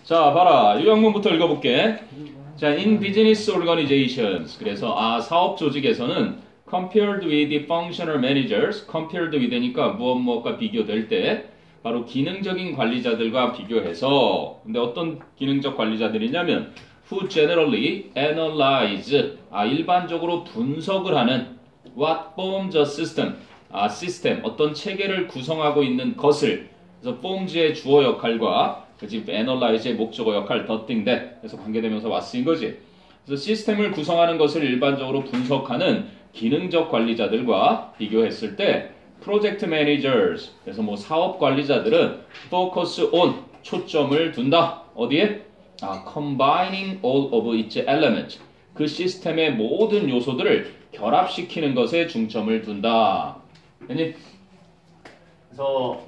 자, 봐라. 이 항문부터 읽어볼게. 자, in business organizations. 그래서 사업 조직에서는 compared with the functional managers. compared with니까 무엇과 비교될 때 바로 기능적인 관리자들과 비교해서, 근데 어떤 기능적 관리자들이냐면 who generally analyze. 일반적으로 분석을 하는 what forms a system. 시스템, 어떤 체계를 구성하고 있는 것을. 그래서 forms의 주어 역할과 그치, analyze의 목적어 역할, the thing that. 그래서 관계되면서 what인 거지. 그래서 시스템을 구성하는 것을 일반적으로 분석하는 기능적 관리자들과 비교했을 때 project managers. 그래서 사업 관리자들은 focus on. 초점을 둔다. 어디에? combining all of its elements. 그 시스템의 모든 요소들을 결합시키는 것에 중점을 둔다. 됐니? 그래서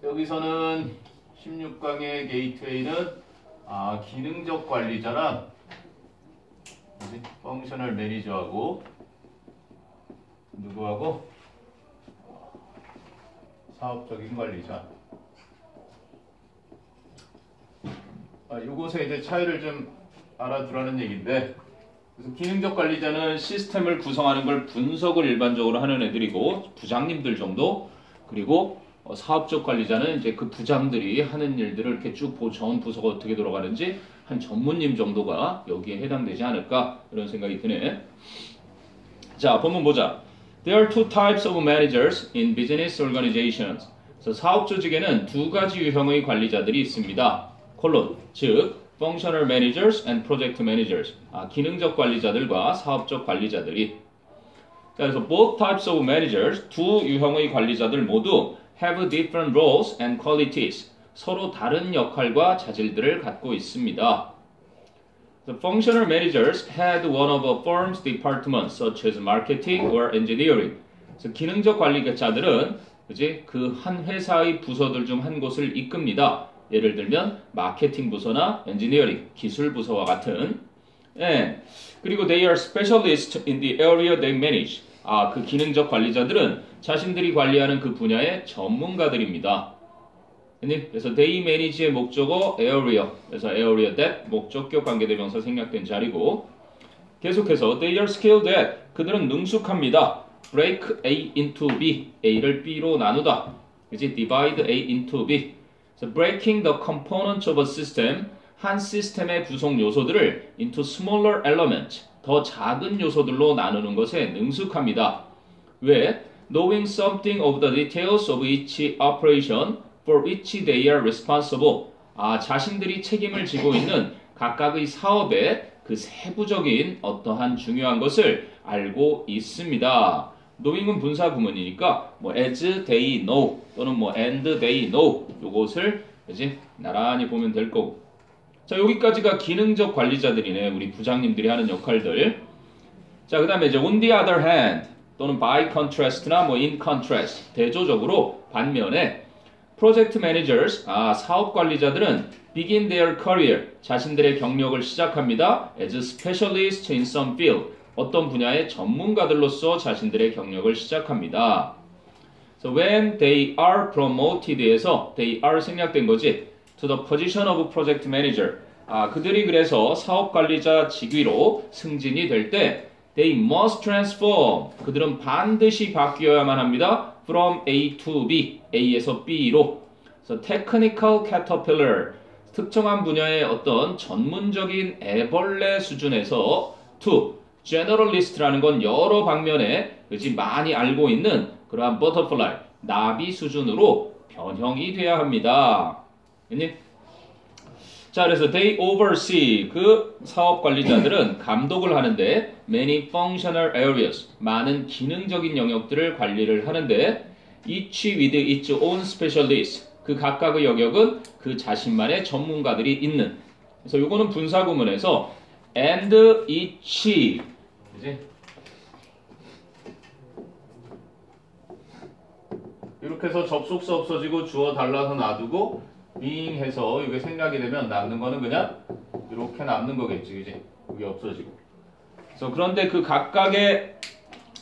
여기서는 16강의 게이트웨이는 기능적 관리자랑 펑셔널 매니저하고 누구하고 사업적인 관리자. 요것에 이제 차이를 좀 알아두라는 얘기인데, 그래서 기능적 관리자는 시스템을 구성하는 걸 분석을 일반적으로 하는 애들이고, 부장님들 정도. 그리고 사업적 관리자는 이제 그 부장들이 하는 일들을 이렇게 쭉 전 부서가 어떻게 돌아가는지 한 전무님 정도가 여기에 해당되지 않을까, 이런 생각이 드네. 자, 본문 보자. There are two types of managers in business organizations. 그래서 사업 조직에는 두 가지 유형의 관리자들이 있습니다. 콜론, 즉 functional managers and project managers. 기능적 관리자들과 사업적 관리자들이. 자, 그래서 both types of managers, 두 유형의 관리자들 모두 have different roles and qualities. 서로 다른 역할과 자질들을 갖고 있습니다. The functional managers head one of a firm's departments, such as marketing or engineering. 그래서 기능적 관리자들은 그 한 회사의 부서들 중 한 곳을 이끕니다. 예를 들면 마케팅 부서나 엔지니어링, 기술 부서와 같은. 그리고 they are specialists in the area they manage. 그 기능적 관리자들은 자신들이 관리하는 그 분야의 전문가들입니다. 그래서 they manage의 목적어 area. 그래서 area that 목적격 관계대명사 생략된 자리고, 계속해서 they are skilled at. 그들은 능숙합니다. break A into B. A를 B로 나누다. 그치? divide A into B. So breaking the components of a system, 한 시스템의 구성 요소들을 into smaller elements, 더 작은 요소들로 나누는 것에 능숙합니다. 왜? Knowing something of the details of each operation for which they are responsible. 자신들이 책임을 지고 있는 각각의 사업의 그 세부적인 어떠한 중요한 것을 알고 있습니다. knowing은 분사 구문이니까 as they know 또는 and they know, 요것을 이제 나란히 보면 될 거고. 자, 여기까지가 기능적 관리자들이네. 우리 부장님들이 하는 역할들. 자, 그 다음에 이제 on the other hand 또는 by contrast나 in contrast, 대조적으로 반면에 project managers, 사업 관리자들은 begin their career, 자신들의 경력을 시작합니다. as specialists in some field, 어떤 분야의 전문가들로서 자신들의 경력을 시작합니다. So when they are promoted에서 they are 생략된 거지. to the position of project manager. 그들이 그래서 사업 관리자 직위로 승진이 될 때 they must transform. 그들은 반드시 바뀌어야만 합니다. from A to B. A에서 B로. So technical caterpillar. 특정한 분야의 어떤 전문적인 애벌레 수준에서 to generalist라는 건 여러 방면에 많이 알고 있는 그러한 butterfly, 나비 수준으로 변형이 돼야 합니다. 자, 그래서 they oversee, 그 사업 관리자들은 감독을 하는데 many functional areas, 많은 기능적인 영역들을 관리를 하는데 each with its own specialist, 그 각각의 영역은 그 자신만의 전문가들이 있는. 그래서 요거는 분사 구문에서 and each, 그지? 이렇게 해서 접속사 없어지고 주어 달라서 놔두고 being 해서 이게 생략이 되면 남는 거는 그냥 이렇게 남는 거겠지, 그지? 이게 없어지고. 그래서 그런데 그 각각의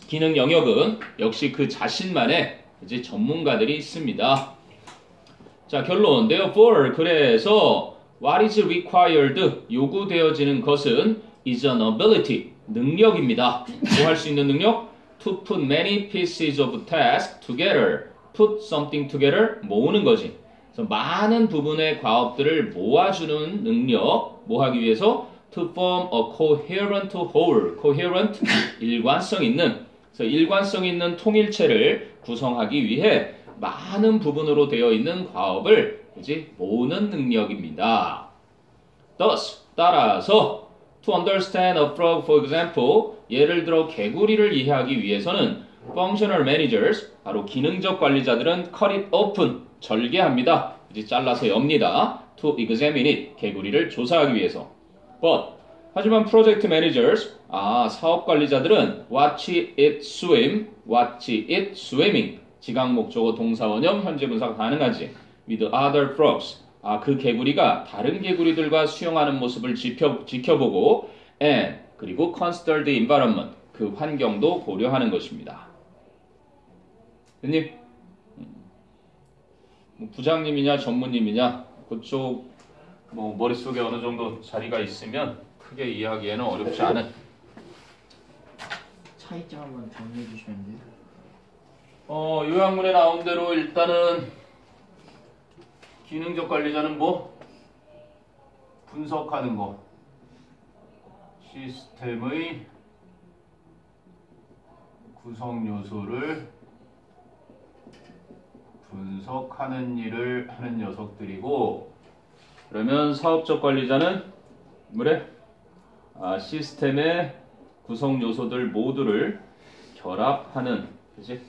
기능 영역은 역시 그 자신만의 전문가들이 있습니다. 자, 결론. Therefore, 그래서 What is required? 요구되어지는 것은 is an ability. 능력입니다. 뭐 할 수 있는 능력? To put many pieces of task together. Put something together. 모으는 거지. 그래서 많은 부분의 과업들을 모아주는 능력. 뭐 하기 위해서? To form a coherent whole. coherent, 일관성 있는. 그래서 일관성 있는 통일체를 구성하기 위해 많은 부분으로 되어 있는 과업을 이제 모으는 능력입니다. Thus, 따라서 to understand a frog, for example, 예를 들어 개구리를 이해하기 위해서는 functional managers, 바로 기능적 관리자들은 cut it open, 절개합니다. 이제 잘라서 엽니다. To examine it, 개구리를 조사하기 위해서. But, 하지만 project managers, 사업 관리자들은 watch it swim, watch it swimming, 지각 목적어 동사 원형 현재 분사가 가능하지. With other frogs, 그 개구리가 다른 개구리들과 수영하는 모습을 지켜보고 and 그리고 consider the environment, 그 환경도 고려하는 것입니다. 됐니? 부장님이냐 전무님이냐 그쪽 머릿속에 어느 정도 자리가 있으면 크게 이해하기에는 어렵지 않은 차이점 한번 정리해 주시면 돼요. 요약문에 나온 대로 일단은 기능적 관리자는 뭐? 분석하는 거. 시스템의 구성 요소를 분석하는 일을 하는 녀석들이고, 그러면 사업적 관리자는 뭐래? 시스템의 구성 요소들 모두를 결합하는, 그치?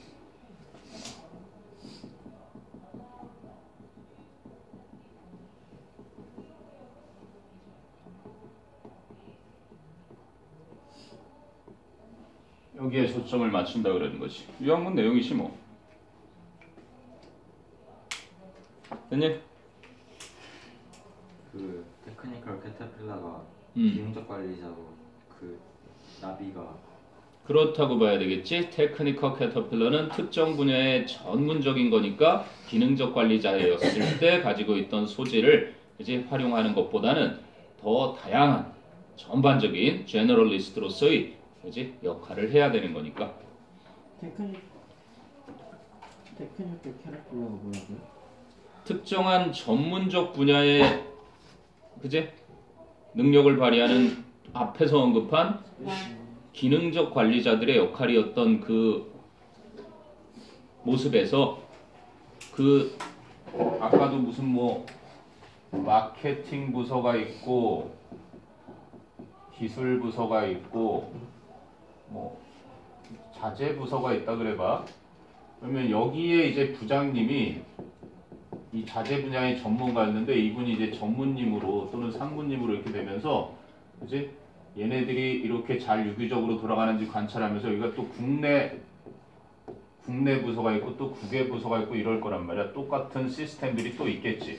여기에 초점을 맞춘다 그러는 거지. 요약문 내용이지 뭐. 됐니? 그 테크니컬 캐터필러가 기능적 관리자고 그 나비가 그렇다고 봐야 되겠지. 테크니컬 캐터필러는 특정 분야의 전문적인 거니까 기능적 관리자였을 때 가지고 있던 소질을 이제 활용하는 것보다는 더 다양한 전반적인 제너럴리스트로서의 이제 역할을 해야 되는 거니까. 테크니컬 캐터필러가 뭐라고요? 특정한 전문적 분야의 그제 능력을 발휘하는 앞에서 언급한 기능적 관리자들의 역할이었던 그 모습에서 그 아까도 무슨 뭐 마케팅 부서가 있고 기술 부서가 있고 뭐 자재 부서가 있다 그래봐. 그러면 여기에 이제 부장님이 이 자재 분야의 전문가였는데 이분이 이제 전무님으로 또는 상무님으로 이렇게 되면서 그지? 얘네들이 이렇게 잘 유기적으로 돌아가는지 관찰하면서 여기가 또 국내 부서가 있고 또 국외 부서가 있고 이럴 거란 말이야. 똑같은 시스템들이 또 있겠지.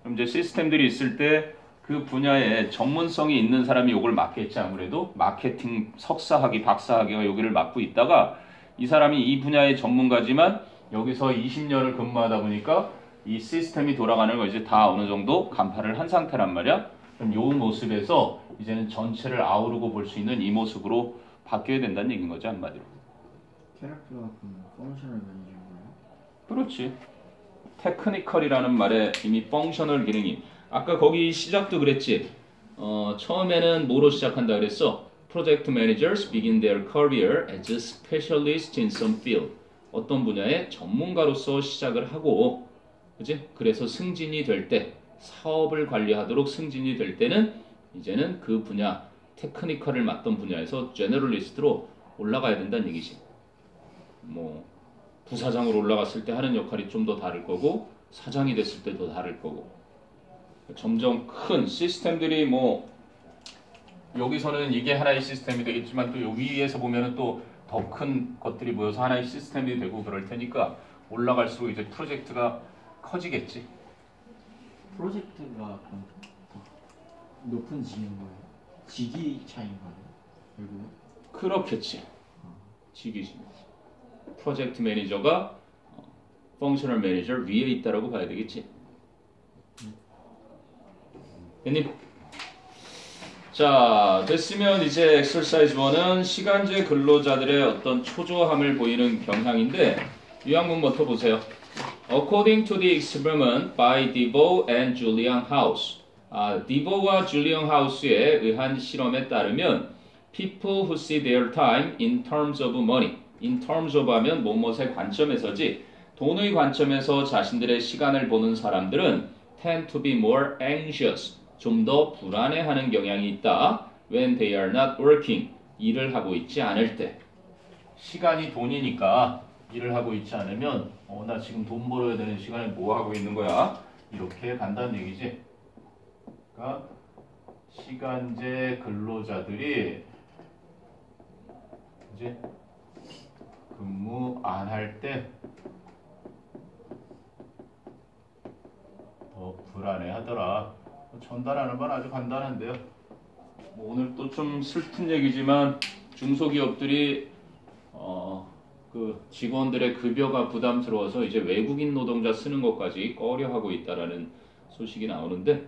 그럼 이제 시스템들이 있을 때 그 분야에 전문성이 있는 사람이 이걸 맡겠지. 아무래도 마케팅 석사학위 박사학위가 여기를 맡고 있다가 이 사람이 이 분야의 전문가지만 여기서 20년을 근무하다 보니까 이 시스템이 돌아가는 걸 이제 다 어느 정도 간파를 한 상태란 말이야. 그럼 이 모습에서 이제는 전체를 아우르고 볼 수 있는 이 모습으로 바뀌어야 된다는 얘기인 거지 한마디로. 캐터필러가 그럼 펑셔널 매니저인가요? 그렇지. 테크니컬이라는 말에 이미 펑셔널 기능이 아까 거기 시작도 그랬지. 처음에는 뭐로 시작한다 그랬어? Project managers begin their career as specialists in some field. 어떤 분야의 전문가로서 시작을 하고 그치? 그래서 승진이 될 때, 사업을 관리하도록 승진이 될 때는 이제는 그 분야, 테크니컬을 맡던 분야에서 제너럴리스트로 올라가야 된다는 얘기지. 뭐 부사장으로 올라갔을 때 하는 역할이 좀 더 다를 거고 사장이 됐을 때 더 다를 거고 점점 큰 시스템들이 뭐 여기서는 이게 하나의 시스템이 되겠지만 또 여기 위에서 보면은 또 더 큰 것들이 모여서 하나의 시스템이 되고 그럴 테니까 올라갈수록 이제 프로젝트가 커지겠지. 프로젝트가 그럼 더 높은 직인 거예요? 직위 차이인가요? 결국은? 그렇겠지. 직위지. 프로젝트 매니저가 펑셔널 매니저 위에 있다라고 봐야 되겠지. 됐니? 자, 됐으면 이제 exercise 1은 시간제 근로자들의 어떤 초조함을 보이는 경향인데 요약문부터 보세요. According to the experiment by Debo and Julian House. 디보와 줄리언 하우스에 의한 실험에 따르면 people who see their time in terms of money. in terms of 하면 뭐뭐의 관점에서지 돈의 관점에서 자신들의 시간을 보는 사람들은 tend to be more anxious. 좀 더 불안해하는 경향이 있다. When they are not working. 일을 하고 있지 않을 때. 시간이 돈이니까 일을 하고 있지 않으면 나 지금 돈 벌어야 되는 시간에 뭐 하고 있는 거야? 이렇게 간다는 얘기지. 그러니까 시간제 근로자들이 이제 근무 안 할 때 더 불안해하더라. 전달하는 건 아주 간단한데요. 오늘 또 좀 슬픈 얘기지만 중소기업들이 그 직원들의 급여가 부담스러워서 이제 외국인 노동자 쓰는 것까지 꺼려하고 있다라는 소식이 나오는데,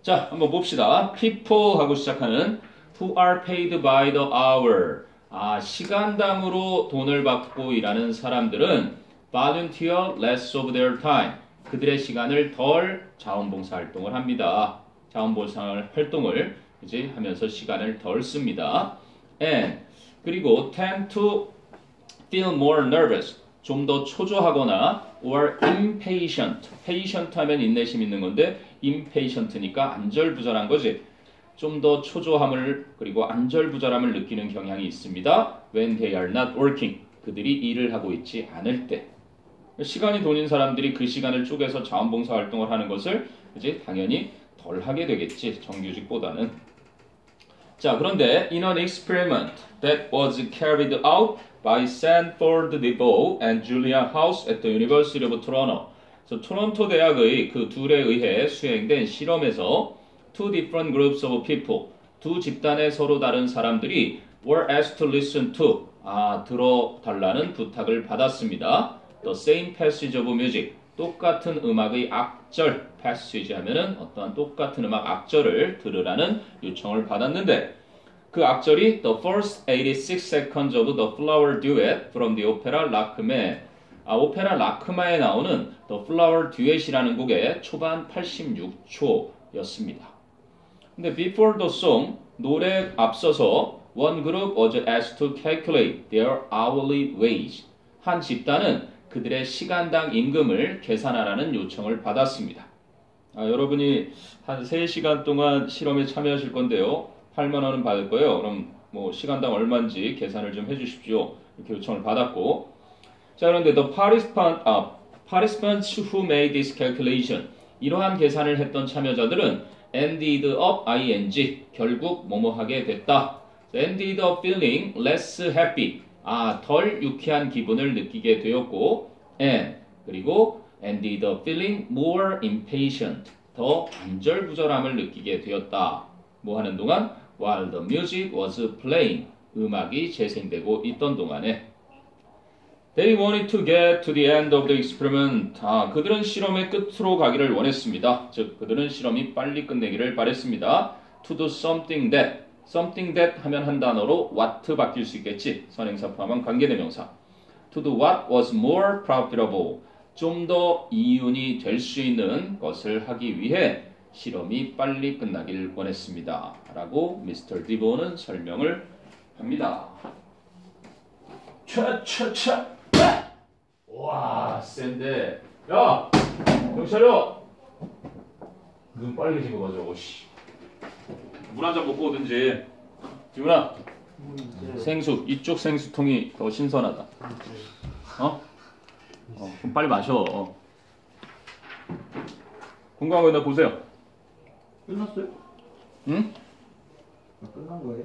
자 한번 봅시다. People 하고 시작하는 who are paid by the hour. 시간당으로 돈을 받고 일하는 사람들은 volunteer less of their time. 그들의 시간을 덜 자원봉사 활동을 합니다. 자원봉사 활동을 이제 하면서 시간을 덜 씁니다. And 그리고 tend to feel more nervous. 좀 더 초조하거나 or impatient. patient 하면 인내심 있는 건데 impatient니까 안절부절한 거지. 좀 더 초조함을 그리고 안절부절함을 느끼는 경향이 있습니다. When they are not working. 그들이 일을 하고 있지 않을 때. 시간이 돈인 사람들이 그 시간을 쪼개서 자원봉사 활동을 하는 것을 이제 당연히 덜 하게 되겠지. 정규직보다는. 자, 그런데 in an experiment that was carried out by Sanford DeVoe and Julia House at the University of Toronto. 그래서 토론토 대학의 그 둘에 의해 수행된 실험에서 two different groups of people, 두 집단의 서로 다른 사람들이 were asked to listen to, 들어달라는 부탁을 받았습니다. The same passage of music, 똑같은 음악의 악절, passage 하면은 어떠한 똑같은 음악 악절을 들으라는 요청을 받았는데 그 악절이 The first 86 seconds of the flower duet from the opera 라크메. 오페라 라크마에 나오는 The flower duet이라는 곡의 초반 86초였습니다. 근데 before the song, 노래 앞서서 one group was asked to calculate their hourly wage. 한 집단은 그들의 시간당 임금을 계산하라는 요청을 받았습니다. 여러분이 한 3시간 동안 실험에 참여하실 건데요. 8만 원은 받을 거예요. 그럼 뭐 시간당 얼마인지 계산을 좀 해주십시오. 이렇게 요청을 받았고, 자 그런데 the participants who made this calculation, 이러한 계산을 했던 참여자들은 ended up ing, 결국 뭐뭐하게 됐다. ended up feeling less happy, 덜 유쾌한 기분을 느끼게 되었고, and 그리고 ended up feeling more impatient, 더 안절부절함을 느끼게 되었다. 뭐 하는 동안? While the music was playing, 음악이 재생되고 있던 동안에. They wanted to get to the end of the experiment. 그들은 실험의 끝으로 가기를 원했습니다. 즉, 그들은 실험이 빨리 끝내기를 바랬습니다. To do something that. something that 하면 한 단어로 what 바뀔 수 있겠지. 선행사 포함한 관계대명사. To do what was more profitable. 좀 더 이윤이 될 수 있는 것을 하기 위해 실험이 빨리 끝나길 원했습니다. 라고 미스터 디보는 설명을 합니다. 차차차! 와, 센데. 야! 정신 차려! 눈 빨개진 거 봐, 저거, 씨. 물 한 잔 먹고 오든지. 지훈아, 생수. 이쪽 생수통이 더 신선하다. 그럼 빨리 마셔. 건강한 거나 보세요. 끝났어요? 응? 끝난 거예요?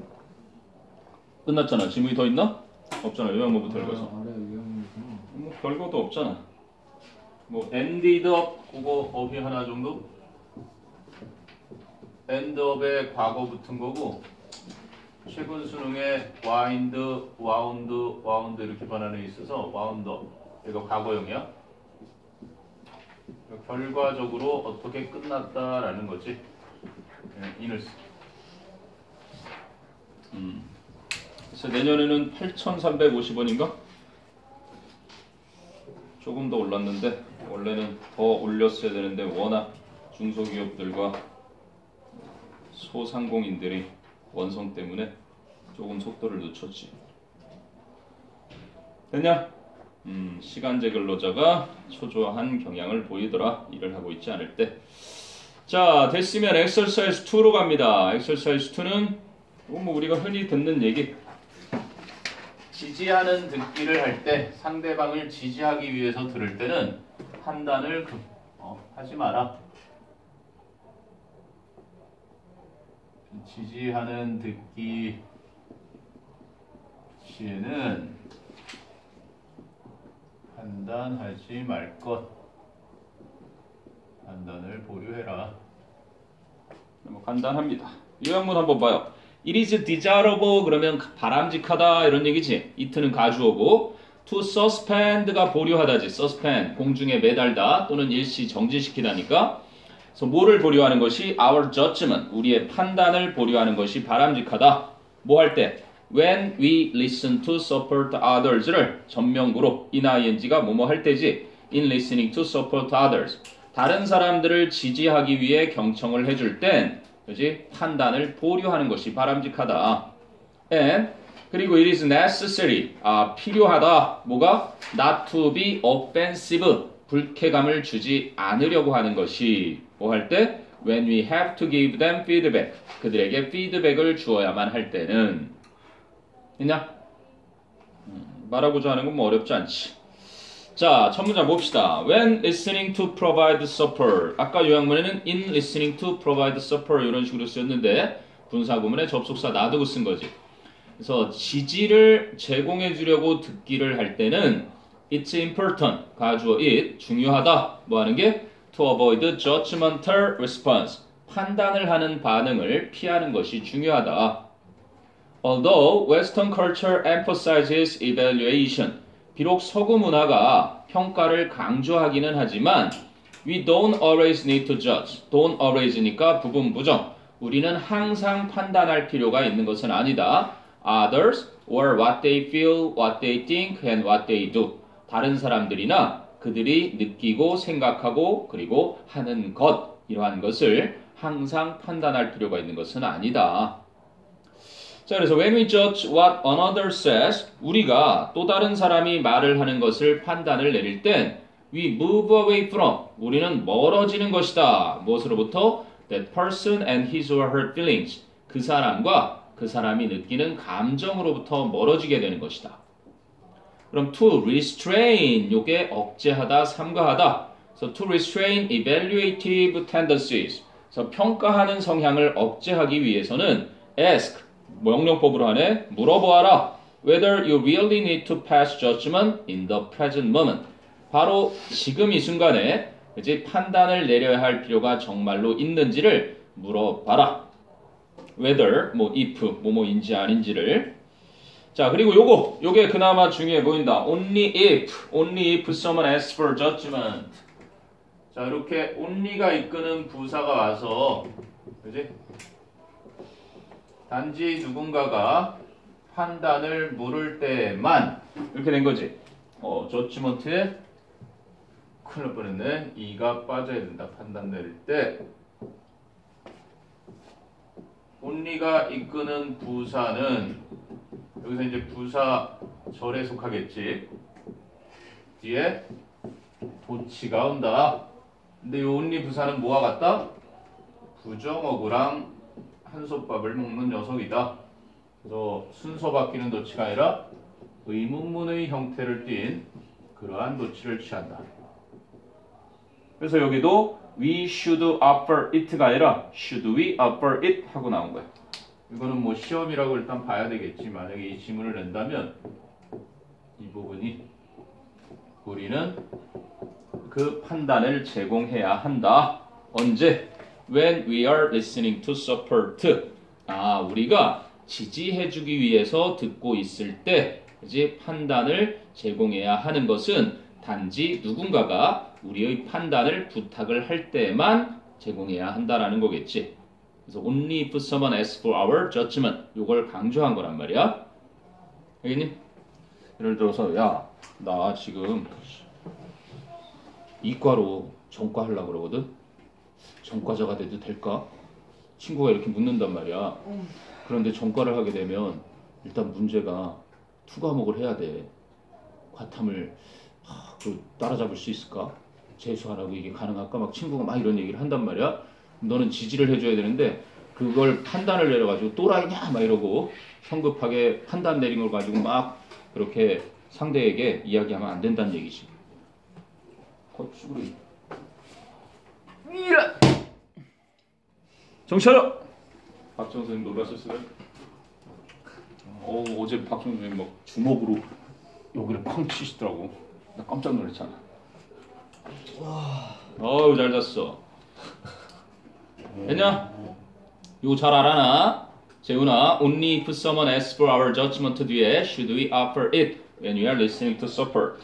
끝났잖아. 질문이 더 있나? 없잖아. 요양문부터 읽어서. 아래 요양문이구나. 뭐 별것도 없잖아. 뭐 ended up 그거 업이 하나 정도? end up에 과거 붙은 거고, 최근 수능에 wind, wound 이렇게 반환에 있어서 wound up. 이거 과거형이야. 결과적으로 어떻게 끝났다라는 거지. in을 쓰. 그래서 내년에는 8,350원인가? 조금 더 올랐는데 원래는 더 올렸어야 되는데 워낙 중소기업들과 소상공인들이 원성 때문에 조금 속도를 늦췄지. 됐냐? 시간제 근로자가 초조한 경향을 보이더라. 일을 하고 있지 않을 때. 자, 됐으면 exercise 2로 갑니다. exercise 2는 뭐 우리가 흔히 듣는 얘기. 지지하는 듣기를 할 때 상대방을 지지하기 위해서 들을 때는 판단을 하지 마라. 지지하는 듣기 시에는 판단하지 말 것. 판단을 보류해라. 뭐 간단합니다. 요약문 한번 봐요. It is desirable 그러면 바람직하다 이런 얘기지. it는 가주어고 to suspend가 보류하다지. suspend 공중에 매달다 또는 일시 정지시키다니까. 그래서 뭐를 보류하는 것이 our judgment 우리의 판단을 보류하는 것이 바람직하다. 뭐 할 때? When we listen to support others를 전명구로 ing가 뭐뭐 할 때지. In listening to support others 다른 사람들을 지지하기 위해 경청을 해줄 땐 그지? 판단을 보류하는 것이 바람직하다. And 그리고 it is necessary 필요하다. 뭐가? Not to be offensive 불쾌감을 주지 않으려고 하는 것이 뭐 할 때? When we have to give them feedback 그들에게 피드백을 주어야만 할 때는 있냐? 말하고자 하는 건 뭐 어렵지 않지. 자, 첫 문장 봅시다. When listening to provide support. 아까 요약문에는 in listening to provide support 이런 식으로 쓰였는데 분사구문에 접속사 놔두고 쓴 거지. 그래서 지지를 제공해 주려고 듣기를 할 때는 it's important. 가주어 it. 중요하다. 뭐 하는 게? To avoid judgmental response. 판단을 하는 반응을 피하는 것이 중요하다. Although Western culture emphasizes evaluation. 비록 서구 문화가 평가를 강조하기는 하지만 we don't always need to judge. don't always니까 부분 부정. 우리는 항상 판단할 필요가 있는 것은 아니다. others or what they feel, what they think and what they do. 다른 사람들이나 그들이 느끼고 생각하고 그리고 하는 것 이러한 것을 항상 판단할 필요가 있는 것은 아니다. 자, 그래서 when we judge what another says, 우리가 또 다른 사람이 말을 하는 것을 판단을 내릴 땐 we move away from, 우리는 멀어지는 것이다. 무엇으로부터? That person and his or her feelings, 그 사람과 그 사람이 느끼는 감정으로부터 멀어지게 되는 것이다. 그럼 to restrain, 요게 억제하다, 삼가하다. So to restrain evaluative tendencies, 그래서 평가하는 성향을 억제하기 위해서는 ask, 명령법으로 하네. 물어보아라. Whether you really need to pass judgment in the present moment. 바로 지금 이 순간에 그치? 판단을 내려야 할 필요가 정말로 있는지를 물어봐라. Whether, 뭐 if, 뭐뭐인지 아닌지를. 자, 그리고 요게 그나마 중요해 보인다. Only if someone asks for judgment. 자, 이렇게 only가 이끄는 부사가 와서 그치? 단지 누군가가 판단을 물을 때만 이렇게 된 거지. 저치먼트에 큰일 날 뻔했네. 이가 빠져야 된다. 판단 내릴 때 only가 이끄는 부사는 여기서 이제 부사절에 속하겠지. 뒤에 도치가 온다. 근데 이 only 부사는 뭐와 같다? 부정어구랑 한솥밥을 먹는 녀석이다. 그래서 순서 바뀌는 도치가 아니라 의문문의 형태를 띤 그러한 도치를 취한다. 그래서 여기도 we should offer it가 아니라 should we offer it 하고 나온 거야. 이거는 뭐 시험이라고 일단 봐야 되겠지. 만약에 이 지문을 낸다면 이 부분이 우리는 그 판단을 제공해야 한다. 언제? When we are listening to support. 우리가 지지해주기 위해서 듣고 있을 때 이제 판단을 제공해야 하는 것은 단지 누군가가 우리의 판단을 부탁을 할 때만 제공해야 한다라는 거겠지. 그래서 only if someone asks for our judgment 요걸 강조한 거란 말이야. 알겠니? 예를 들어서 야, 나 지금 이과로 전과 하려고 그러거든. 전과자가 돼도 될까? 친구가 이렇게 묻는단 말이야. 그런데 전과를 하게 되면 일단 문제가 투 과목을 해야 돼. 과탐을 따라잡을 수 있을까? 재수하라고 이게 가능할까? 막 친구가 막 이런 얘기를 한단 말이야. 너는 지지를 해줘야 되는데 그걸 판단을 내려가지고 또라이냐 막 이러고 성급하게 판단 내린 걸 가지고 막 그렇게 상대에게 이야기하면 안 된다는 얘기지. 거꾸로. 정차려! 박정 선생님 놀라셨어요? 어제 박정 선생님 막 주먹으로 여기를 쾅 치시더라고. 나 깜짝 놀랐잖아. 어우 잘 잤어. 됐냐? 이거 잘 알아나? 재훈아, only if someone asks for our judgment 뒤에 should we offer it when we are listening to support.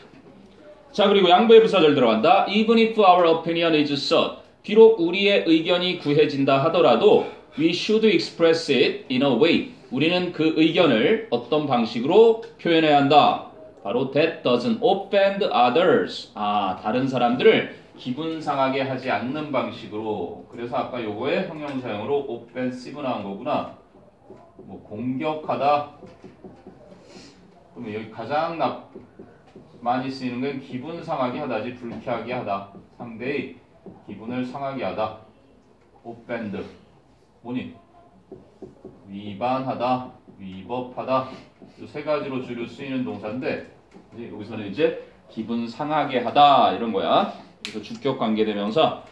자, 그리고 양보의 부사절 들어간다. Even if our opinion is sought. 비록 우리의 의견이 구해진다 하더라도 we should express it in a way. 우리는 그 의견을 어떤 방식으로 표현해야 한다. 바로 that doesn't offend others. 다른 사람들을 기분 상하게 하지 않는 방식으로. 그래서 아까 요거에 형용사형으로 offensive 나온 거구나. 뭐 공격하다. 그러면 여기 가장 많이 쓰이는 건 기분 상하게 하다지 불쾌하게 하다. 상대의 기분을 상하게 하다. offend. 뭐니? 위반하다, 위법하다. 이 세 가지로 주로 쓰이는 동사인데 여기서는 이제 기분 상하게 하다 이런 거야. 그래서 주격 관계대명사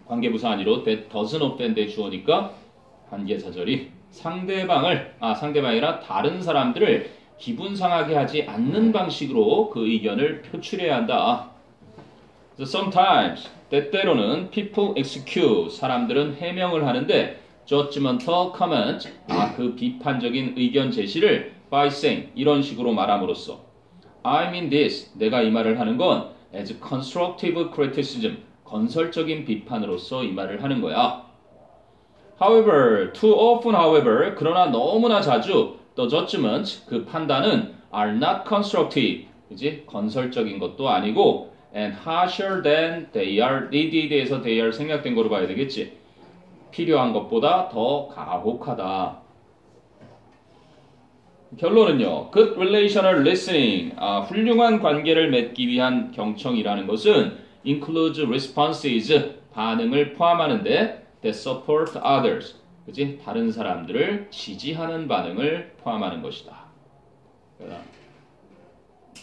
관계부사 아니로 that doesn't offend의 주어니까 관계사절이 상대방이라 다른 사람들을 기분 상하게 하지 않는 방식으로 그 의견을 표출해야 한다. So sometimes 때때로는 people excuse 사람들은 해명을 하는데 judgmental comment 그 비판적인 의견 제시를 by saying 이런 식으로 말함으로써 I mean this 내가 이 말을 하는 건 as constructive criticism 건설적인 비판으로서 이 말을 하는 거야. However, too often however 그러나 너무나 자주 the judgments 그 판단은 are not constructive 그지? 건설적인 것도 아니고 and harsher than they are needed 에서 they are 생략된 거로 봐야 되겠지. 필요한 것보다 더 가혹하다. 결론은요. Good relational listening. 훌륭한 관계를 맺기 위한 경청이라는 것은 includes responses. 반응을 포함하는데 that support others. 그치? 다른 사람들을 지지하는 반응을 포함하는 것이다.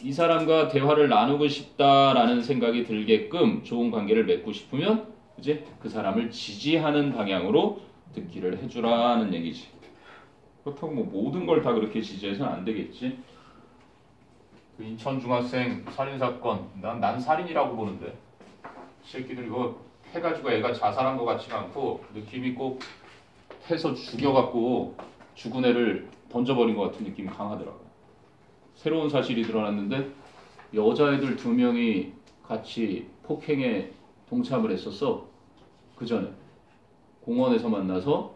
이 사람과 대화를 나누고 싶다라는 생각이 들게끔 좋은 관계를 맺고 싶으면 그치? 그 사람을 지지하는 방향으로 듣기를 해주라는 얘기지. 그렇다고 뭐 모든 걸 다 그렇게 지지해서는 안 되겠지. 그 인천 중학생 살인사건 난 살인이라고 보는데 이 새끼들 이거 해가지고 애가 자살한 것 같지가 않고 느낌이 꼭 해서 죽여갖고 죽은 애를 던져버린 것 같은 느낌이 강하더라고. 새로운 사실이 드러났는데 여자애들 2명이 같이 폭행에 동참을 했었어. 그 전에 공원에서 만나서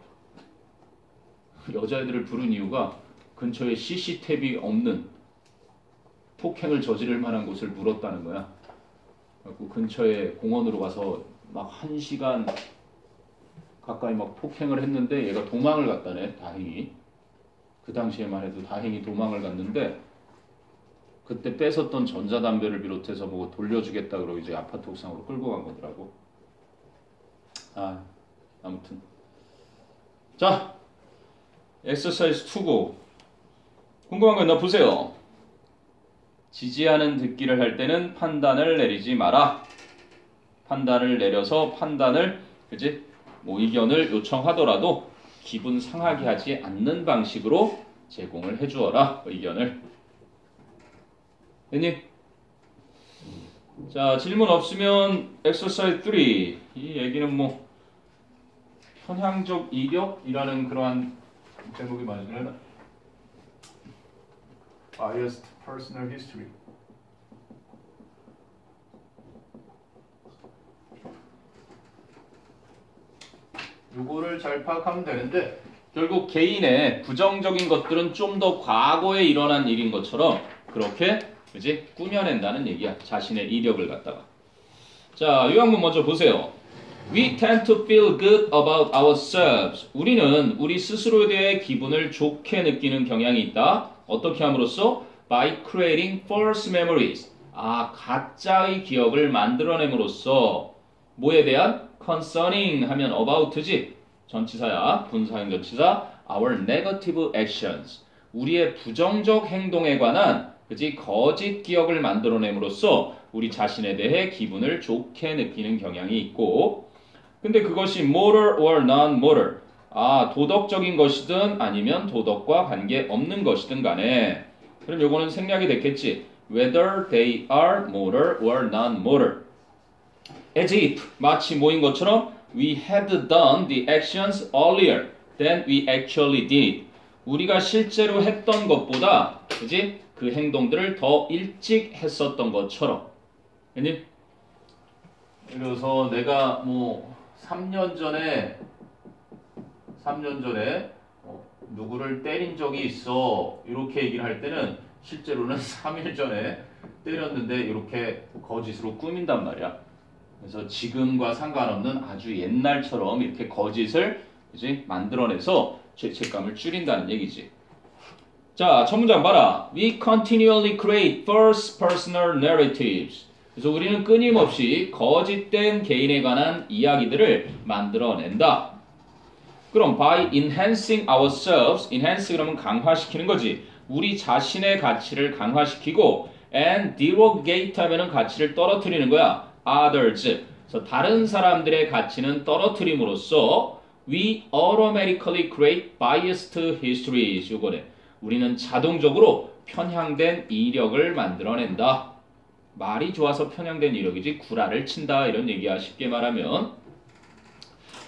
여자애들을 부른 이유가 근처에 CCTV 없는 폭행을 저지를 만한 곳을 물었다는 거야. 그래서 근처에 공원으로 가서 막 1시간 가까이 막 폭행을 했는데 얘가 도망을 갔다네. 다행히 그 당시에만 해도 다행히 도망을 갔는데 그때 뺏었던 전자담배를 비롯해서 뭐 돌려주겠다 그러고 이제 아파트 옥상으로 끌고 간 거더라고. 아무튼 자 엑서사이즈 2고 궁금한 거 있나 보세요. 지지하는 듣기를 할 때는 판단을 내리지 마라. 판단을 내려서 판단을 그지 뭐 의견을 요청하더라도 기분 상하게 하지 않는 방식으로 제공을 해주어라 의견을. 됐니? 자 질문 없으면 엑서사이즈 3 이 얘기는 뭐 현향적 이력이라는 그러한 제목이 맞으려나? Biased personal history. 요거를 잘 파악하면 되는데 결국 개인의 부정적인 것들은 좀 더 과거에 일어난 일인 것처럼 그렇게 그지 꾸며낸다는 얘기야. 자신의 이력을 갖다가. 자, 이 한번 먼저 보세요. We tend to feel good about ourselves. 우리는 우리 스스로에 대해 기분을 좋게 느끼는 경향이 있다. 어떻게 함으로써? By creating false memories. 가짜의 기억을 만들어냄으로써 뭐에 대한? Concerning 하면 about지. 전치사야. 분사형 전치사. Our negative actions. 우리의 부정적 행동에 관한 그지 거짓 기억을 만들어냄으로써 우리 자신에 대해 기분을 좋게 느끼는 경향이 있고 근데 그것이 moral or non-moral 도덕적인 것이든 아니면 도덕과 관계없는 것이든 간에 그럼 요거는 생략이 됐겠지 whether they are moral or non-moral as if 마치 뭐인 것처럼 we had done the actions earlier than we actually did 우리가 실제로 했던 것보다 그지 그 행동들을 더 일찍 했었던 것처럼. 그니? 그래서 내가 뭐 3년 전에 누구를 때린 적이 있어. 이렇게 얘기를 할 때는 실제로는 3일 전에 때렸는데 이렇게 거짓으로 꾸민단 말이야. 그래서 지금과 상관없는 아주 옛날처럼 이렇게 거짓을 그지 만들어내서 죄책감을 줄인다는 얘기지. 자, 첫 문장 봐라. We continually create first personal narratives. 그래서 우리는 끊임없이 거짓된 개인에 관한 이야기들을 만들어낸다. 그럼 by enhancing ourselves, enhance 그러면 강화시키는 거지. 우리 자신의 가치를 강화시키고 and derogate 하면은 가치를 떨어뜨리는 거야. others. 그래서 다른 사람들의 가치는 떨어뜨림으로써 we automatically create biased histories. 요거네. 우리는 자동적으로 편향된 이력을 만들어낸다. 말이 좋아서 편향된 이력이지 구라를 친다 이런 얘기야. 쉽게 말하면.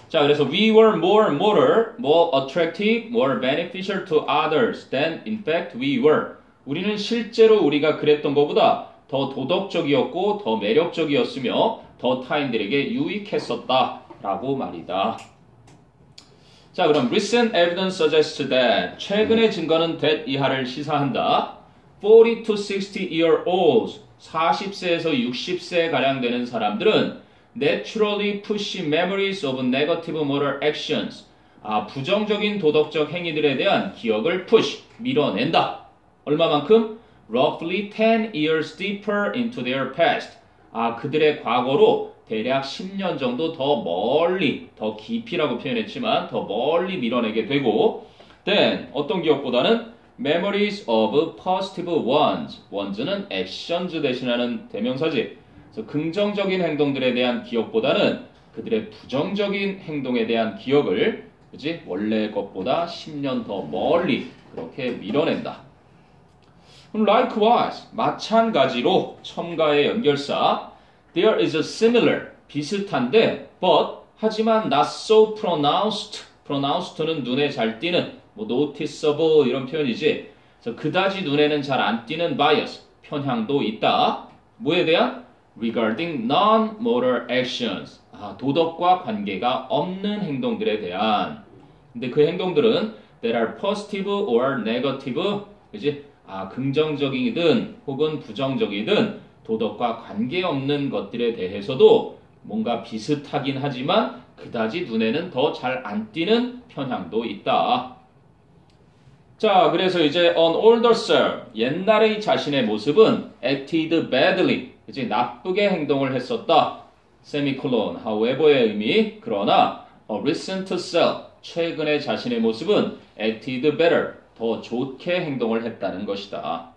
자, 그래서 we were more moral, more attractive, more beneficial to others than in fact we were. 우리는 실제로 우리가 그랬던 것보다 더 도덕적이었고 더 매력적이었으며 더 타인들에게 유익했었다 라고 말이다. 자, 그럼 recent evidence suggests that 최근의 증거는 that 이하를 시사한다. 40 to 60 year olds 40세에서 60세 가량 되는 사람들은 naturally push memories of negative moral actions 부정적인 도덕적 행위들에 대한 기억을 push 밀어낸다. 얼마만큼? roughly 10 years deeper into their past 그들의 과거로 대략 10년 정도 더 멀리, 더 깊이라고 표현했지만 더 멀리 밀어내게 되고 then 어떤 기억보다는 memories of positive ones ones는 actions 대신하는 대명사지 그래서 긍정적인 행동들에 대한 기억보다는 그들의 부정적인 행동에 대한 기억을 그치? 원래 것보다 10년 더 멀리 그렇게 밀어낸다. Likewise, 마찬가지로 첨가의 연결사 There is a similar, 비슷한데 but, 하지만 not so pronounced pronounced는 눈에 잘 띄는 뭐 noticeable 이런 표현이지 그래서 그다지 눈에는 잘 안 띄는 bias, 편향도 있다. 뭐에 대한? Regarding non-moral actions 도덕과 관계가 없는 행동들에 대한 근데 그 행동들은 that are positive or negative 그지? 긍정적이든 혹은 부정적이든 도덕과 관계없는 것들에 대해서도 뭔가 비슷하긴 하지만 그다지 눈에는 더 잘 안 띄는 편향도 있다. 자, 그래서 이제 an older self, 옛날의 자신의 모습은 acted badly, 그치? 나쁘게 행동을 했었다. semicolon, however의 의미, 그러나 a recent self, 최근의 자신의 모습은 acted better, 더 좋게 행동을 했다는 것이다.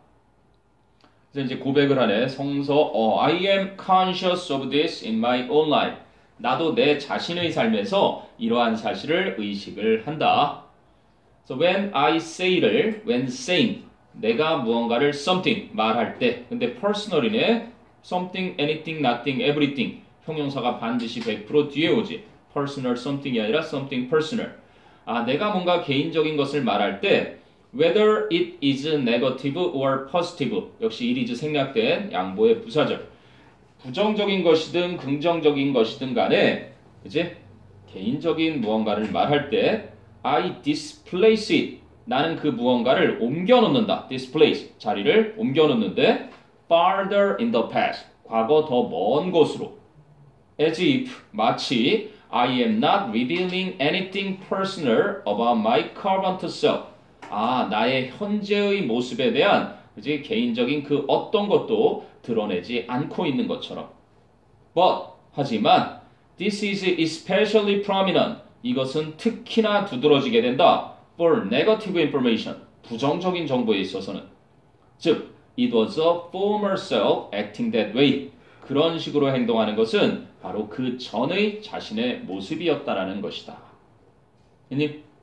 그래서 이제 고백을 하네. 성서 I am conscious of this in my own life. 나도 내 자신의 삶에서 이러한 사실을 의식을 한다. So when I say를 when saying 내가 무언가를 something 말할 때 근데 personal이네. something, anything, nothing, everything 형용사가 반드시 100% 뒤에 오지. personal something이 아니라 something personal. 내가 뭔가 개인적인 것을 말할 때 whether it is negative or positive 역시 it is 생략된 양보의 부사절 부정적인 것이든 긍정적인 것이든 간에 그치? 개인적인 무언가를 말할 때 I displace it. 나는 그 무언가를 옮겨 놓는다. displace. 자리를 옮겨 놓는데 farther in the past. 과거 더 먼 곳으로. as if 마치 I am not revealing anything personal about my current self. 나의 현재의 모습에 대한 그지 개인적인 그 어떤 것도 드러내지 않고 있는 것처럼. But 하지만 this is especially prominent. 이것은 특히나 두드러지게 된다. For negative information. 부정적인 정보에 있어서는. 즉, it was a former self acting that way. 그런 식으로 행동하는 것은 바로 그 전의 자신의 모습이었다라는 것이다.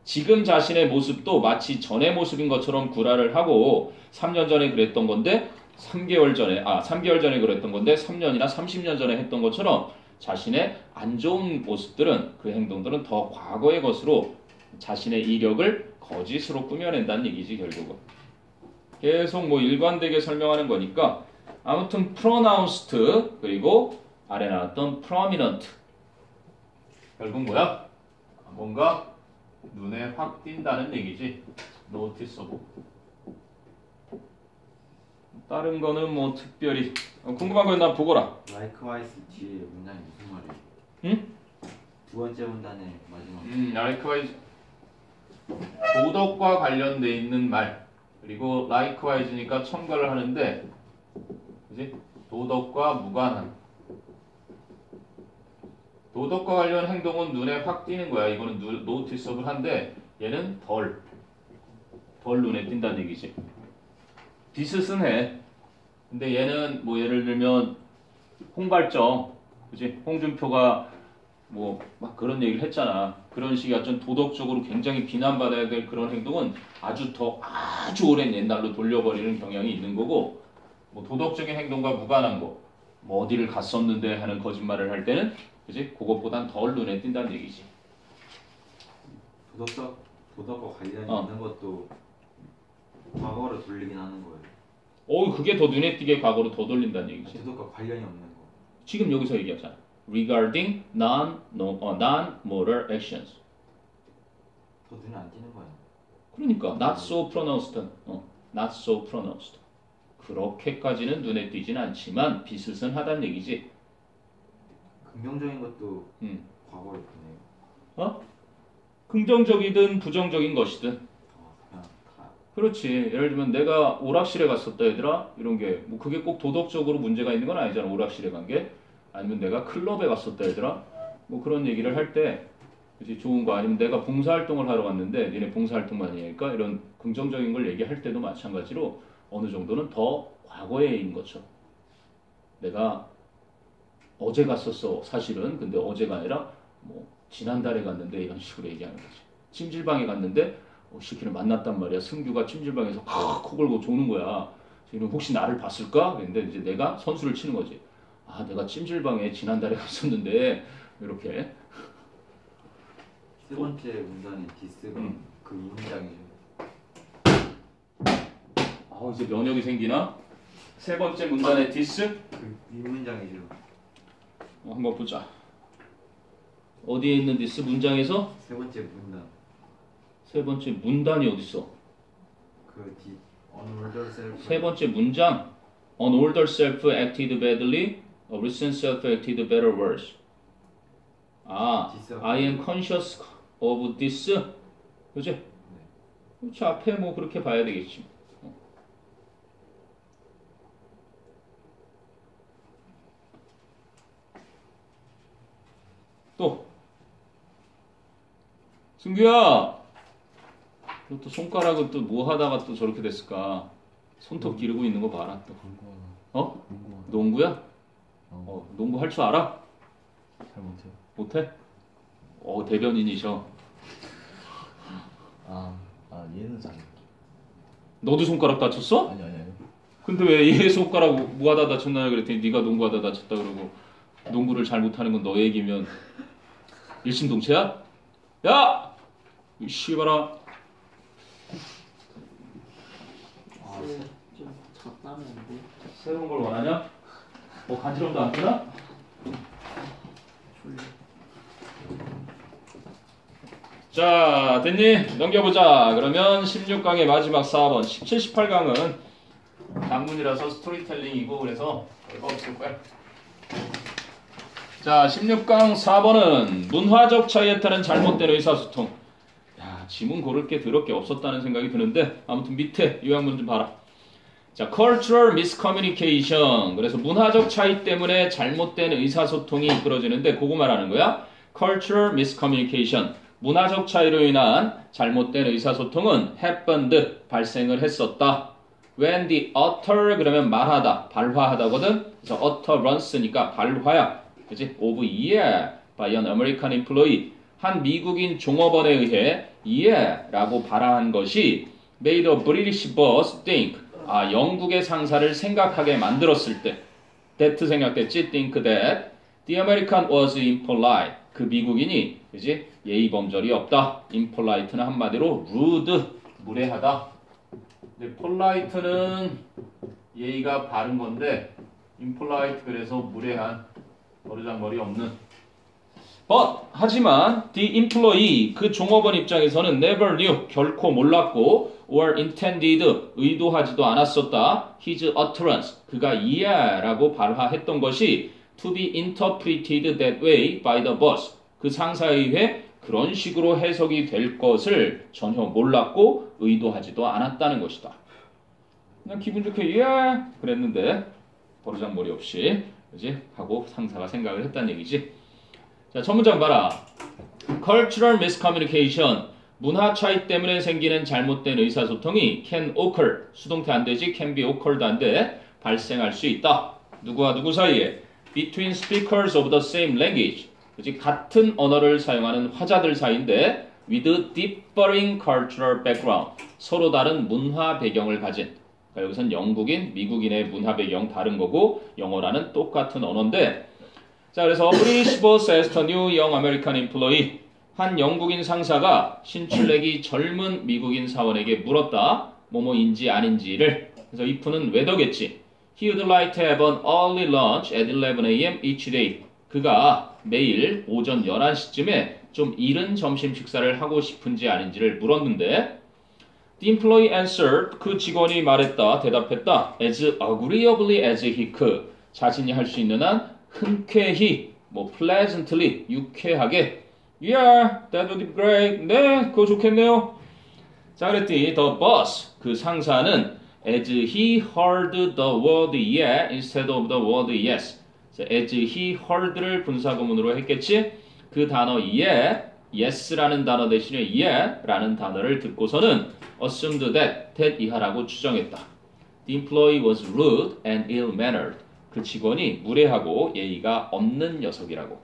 지금 자신의 모습도 마치 전의 모습인 것처럼 구라를 하고 3년 전에 그랬던 건데 3개월 전에 그랬던 건데 3년이나 30년 전에 했던 것처럼 자신의 안 좋은 모습들은 그 행동들은 더 과거의 것으로 자신의 이력을 거짓으로 꾸며낸다는 얘기지 결국은. 계속 뭐 일관되게 설명하는 거니까 아무튼 pronounced 그리고 아래 나왔던 prominent 결국 뭐야? 뭔가 눈에 확 띈다는 얘기지. noticeable. 다른 거는 뭐 특별히 궁금한 거 있나 보거라. likewise 뒤에 문장이 무슨 말이에요? 응? 두 번째 문단의 마지막. likewise 도덕과 관련돼 있는 말. 그리고 likewise니까 첨가를 하는데 그지? 도덕과 무관한. 도덕과 관련 행동은 눈에 확 띄는 거야. 이거는 noticeable 한데 얘는 덜 눈에 띈다는 얘기지. 디스는 해. 근데 얘는 뭐 예를 들면 홍발정, 그지? 홍준표가 뭐 막 그런 얘기를 했잖아. 그런 식의 어떤 도덕적으로 굉장히 비난받아야 될 그런 행동은 아주 오랜 옛날로 돌려버리는 경향이 있는 거고, 뭐 도덕적인 행동과 무관한 거, 뭐 어디를 갔었는데 하는 거짓말을 할 때는 그지? 그것보단 덜 눈에 띈다는 얘기지. 도덕과 관련이 있는 것도 과거로 돌리긴 하는 거예요. 그게 더 눈에 띄게 과거로 더 돌린다는 얘기지. 도덕과 관련이 없는 거. 지금 여기서 얘기하잖아. Regarding non-moral actions. 더 눈에 안 띄는 거야. 그러니까 not so pronounced. not so pronounced. 그렇게까지는 눈에 띄진 않지만 비슷하다는 얘기지. 긍정적인 것도 과거로 보네요. 긍정적이든 부정적인 것이든. 그냥 다. 그렇지. 예를 들면 내가 오락실에 갔었다 얘들아. 이런 게 뭐 그게 꼭 도덕적으로 문제가 있는 건 아니잖아. 오락실에 간 게. 아니면 내가 클럽에 갔었다 얘들아. 뭐 그런 얘기를 할 때 그치 좋은 거. 아니면 내가 봉사활동을 하러 갔는데 니네 봉사활동만 하니까 이런 긍정적인 걸 얘기할 때도 마찬가지로 어느 정도는 더 과거에인 것처럼. 내가 어제 갔었어 사실은. 근데 어제가 아니라 뭐 지난달에 갔는데 이런 식으로 얘기하는 거지. 찜질방에 갔는데 시키를 만났단 말이야. 승규가 찜질방에서 코 골고 조는 거야. 지금 혹시 나를 봤을까? 근데 이제 내가 선수를 치는 거지. 내가 찜질방에 지난달에 갔었는데 이렇게. 세 번째 문단의 디스가 그 문장이죠. 이제 면역이 생기나? 세 번째 문단의 디스? 이 문장이죠. 한번 보자. 어디에 있는 디스? 문장에서? 세 번째 문단. 세 번째 문단이 어딨어? on older self. 세 번째 문장. An older self acted badly. A recent self acted better worse. I am conscious of this. 그치? 네. 그렇지. 앞에 뭐 그렇게 봐야 되겠지. 또 승규야, 또 손가락은 또 뭐 하다가 또 저렇게 됐을까? 손톱 기르고 있는 거 봐라 또. 농구야? 농구 할 줄 알아? 잘 못해요. 못해? 대변인이셔. 얘는 잘해. 너도 손가락 다쳤어? 아니. 근데 왜 얘 손가락 뭐 하다 다쳤나 그랬더니 네가 농구하다 다쳤다 그러고. 농구를 잘 못하는 건 너 얘기면 일심동체야? 야! 이 씨발아. 좀 작다는데. 새로운 걸 원하냐? 간지럼도 안 되나? 졸려. 자, 됐니? 넘겨보자. 그러면 16강의 마지막 4번. 17, 18강은 단문이라서 스토리텔링이고 그래서 별거 없을 거야. 자, 16강 4번은 문화적 차이에 따른 잘못된 의사소통. 야, 지문 고를 게 더럽게 없었다는 생각이 드는데 아무튼 밑에 요약문 좀 봐라. 자, cultural miscommunication. 그래서 문화적 차이 때문에 잘못된 의사소통이 이끌어지는데 그거 말하는 거야. cultural miscommunication. 문화적 차이로 인한 잘못된 의사소통은 happened. 발생을 했었다. when the utter 그러면 말하다, 발화하다거든. 그래서 utterance니까 발화야. 그치? of yeah by an American employee. 한 미국인 종업원에 의해 yeah라고 발화한 것이 made a British boss think. 아, 영국의 상사를 생각하게 만들었을 때 that 생각됐지? think that the American was impolite. 그 미국인이 그지? 예의범절이 없다. impolite는 한마디로 rude, 무례하다. 근데 polite는 예의가 바른 건데 impolite 그래서 무례한, 버르장머리 없는. But 하지만 the employee 그 종업원 입장에서는 never knew 결코 몰랐고 or intended 의도하지도 않았었다. his utterance 그가 yeah라고 발화했던 것이 to be interpreted that way by the boss 그 상사에 의해 그런 식으로 해석이 될 것을 전혀 몰랐고 의도하지도 않았다는 것이다. 그냥 기분 좋게 yeah 그랬는데 버르장머리 없이 그지? 하고 상사가 생각을 했다는 얘기지. 자, 첫 문장 봐라. Cultural miscommunication. 문화 차이 때문에 생기는 잘못된 의사소통이 can occur. 수동태 안 되지. can be occurred 안 돼. 발생할 수 있다. 누구와 누구 사이에? Between speakers of the same language. 그치? 같은 언어를 사용하는 화자들 사이인데 with differing cultural background. 서로 다른 문화 배경을 가진. 그러니까 여기선 영국인, 미국인의 문화 배경 다른 거고 영어라는 똑같은 언어인데 자, 그래서 British boss asked a new young American employee. 한 영국인 상사가 신출내기 젊은 미국인 사원에게 물었다. 뭐뭐인지 아닌지를. 그래서 if는 whether겠지. He would like to have an early lunch at 11 a.m. each day. 그가 매일 오전 11시쯤에 좀 이른 점심 식사를 하고 싶은지 아닌지를 물었는데 The employee answered. 그 직원이 말했다. 대답했다. As agreeably as he could. 자신이 할 수 있는 한 흔쾌히, pleasantly, 유쾌하게. Yeah, that would be great. 네, 그거 좋겠네요. 자, 그랬더니 the boss, 그 상사는 as he heard the word yeah instead of the word yes. as he heard를 분사구문으로 했겠지? 그 단어 yeah, yes라는 단어 대신에 yeah라는 단어를 듣고서는 assumed that 이하라고 추정했다. The employee was rude and ill-mannered. 그 직원이 무례하고 예의가 없는 녀석이라고.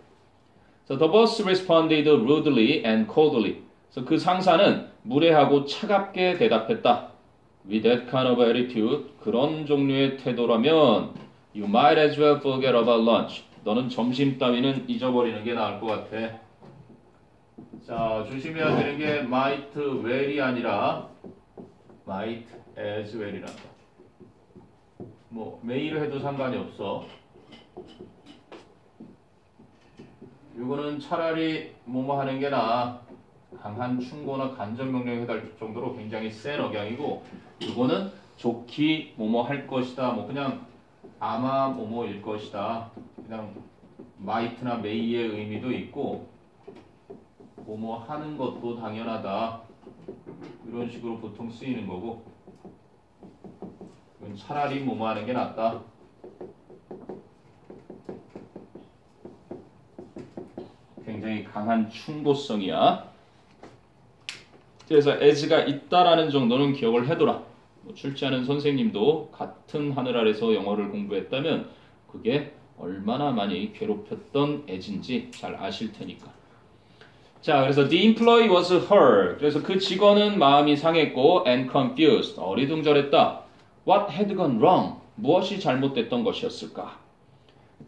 So the boss responded rudely and coldly. 그래서 그 상사는 무례하고 차갑게 대답했다. With that kind of attitude, 그런 종류의 태도라면 you might as well forget about lunch. 너는 점심 따위는 잊어버리는 게 나을 것 같아. 자, 조심해야 되는 게 might well이 아니라 might as well이란다. 매일 해도 상관이 없어. 이거는 차라리 뭐뭐 하는 게 나아. 강한 충고나 간접 명령에 해달 정도로 굉장히 센 억양이고, 이거는 좋기 뭐뭐 할 것이다. 그냥 아마 뭐뭐일 것이다. 그냥 might나 may의 의미도 있고, 뭐뭐 하는 것도 당연하다. 이런 식으로 보통 쓰이는 거고. 차라리 뭐뭐 하는 게 낫다. 굉장히 강한 충고성이야. 그래서 as가 있다라는 정도는 기억을 해둬라. 출제하는 선생님도 같은 하늘 아래서 영어를 공부했다면 그게 얼마나 많이 괴롭혔던 as인지 잘 아실 테니까. 자, 그래서 the employee was hurt. 그래서 그 직원은 마음이 상했고 and confused. 어리둥절했다. What had gone wrong? 무엇이 잘못됐던 것이었을까?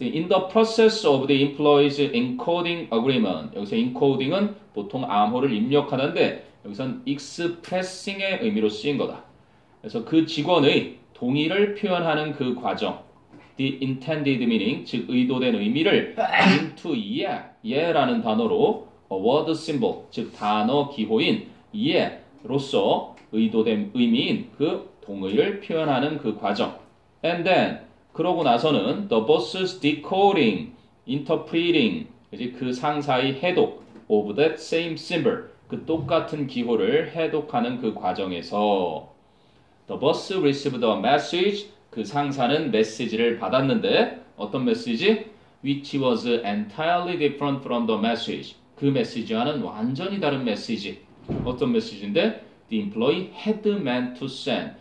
In the process of the employee's encoding agreement. 여기서 encoding은 보통 암호를 입력하는데 여기선 expressing의 의미로 쓰인 거다. 그래서 그 직원의 동의를 표현하는 그 과정. The intended meaning, 즉 의도된 의미를 into yeah라는 단어로 a word symbol, 즉 단어 기호인 예로서 의도된 의미인 그 동의를 표현하는 그 과정. And then 그러고 나서는 the boss's decoding, interpreting, 그 상사의 해독 of that same symbol, 그 똑같은 기호를 해독하는 그 과정에서 the boss received a message, 그 상사는 메시지를 받았는데 어떤 메시지? Which was entirely different from the message. 그 메시지와는 완전히 다른 메시지. 어떤 메시지인데? The employee had meant to send.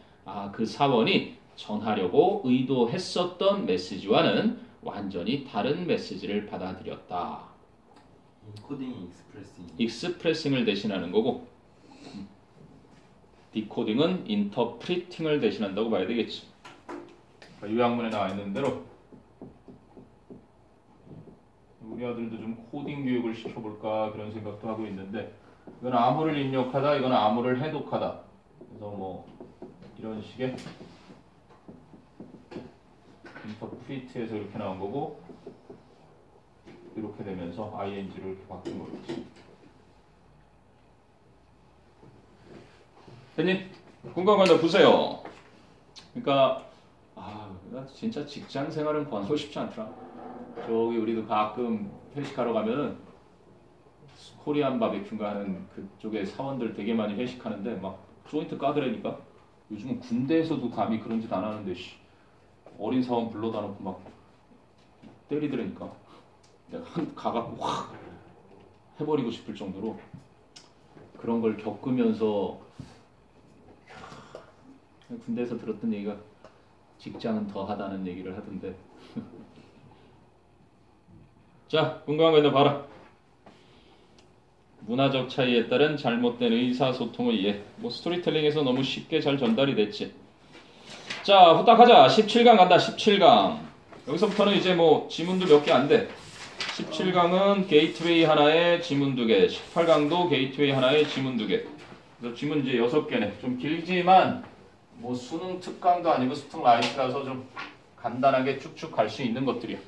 그 사원이 전하려고 의도했었던 메시지와는 완전히 다른 메시지를 받아들였다. 인코딩이 익스프레싱. 익스프레싱을 대신하는 거고, 디코딩은 인터프리팅을 대신한다고 봐야 되겠지. 요약문에 나와 있는 대로 우리 아들도 좀 코딩 교육을 시켜볼까 그런 생각도 하고 있는데, 이건 암호를 입력하다, 이건 암호를 해독하다. 그래서 뭐 이런 식의 인터프리트에서 이렇게 나온 거고, 이렇게 되면서 ing를 이렇게 바뀐 거겠지. 대님, 궁금한 거 보세요. 그러니까 진짜 직장 생활은 권하고 싶지 않더라. 저기 우리도 가끔 회식하러 가면은 코리안 바베큐인가 하는 그쪽에 사원들 되게 많이 회식하는데 막 조인트 까드래니까 요즘은 군대에서도 감히 그런 짓 안 하는데 어린 사원 불러다 놓고 막 때리더라니까. 내가 가갖고 확 해버리고 싶을 정도로 그런 걸 겪으면서 군대에서 들었던 얘기가 직장은 더하다는 얘기를 하던데. 자, 궁금한 거 있나 봐라. 문화적 차이에 따른 잘못된 의사소통을 이해. 뭐 스토리텔링에서 너무 쉽게 잘 전달이 됐지. 자, 후딱 하자. 17강 간다. 17강. 여기서부터는 이제 뭐 지문도 몇 개 안 돼. 17강은 게이트웨이 하나에 지문 2개, 18강도 게이트웨이 하나에 지문 2개. 그래서 지문 이제 6개네. 좀 길지만 뭐 수능 특강도 아니고 수능 라이트라서 좀 간단하게 쭉쭉 갈 수 있는 것들이야.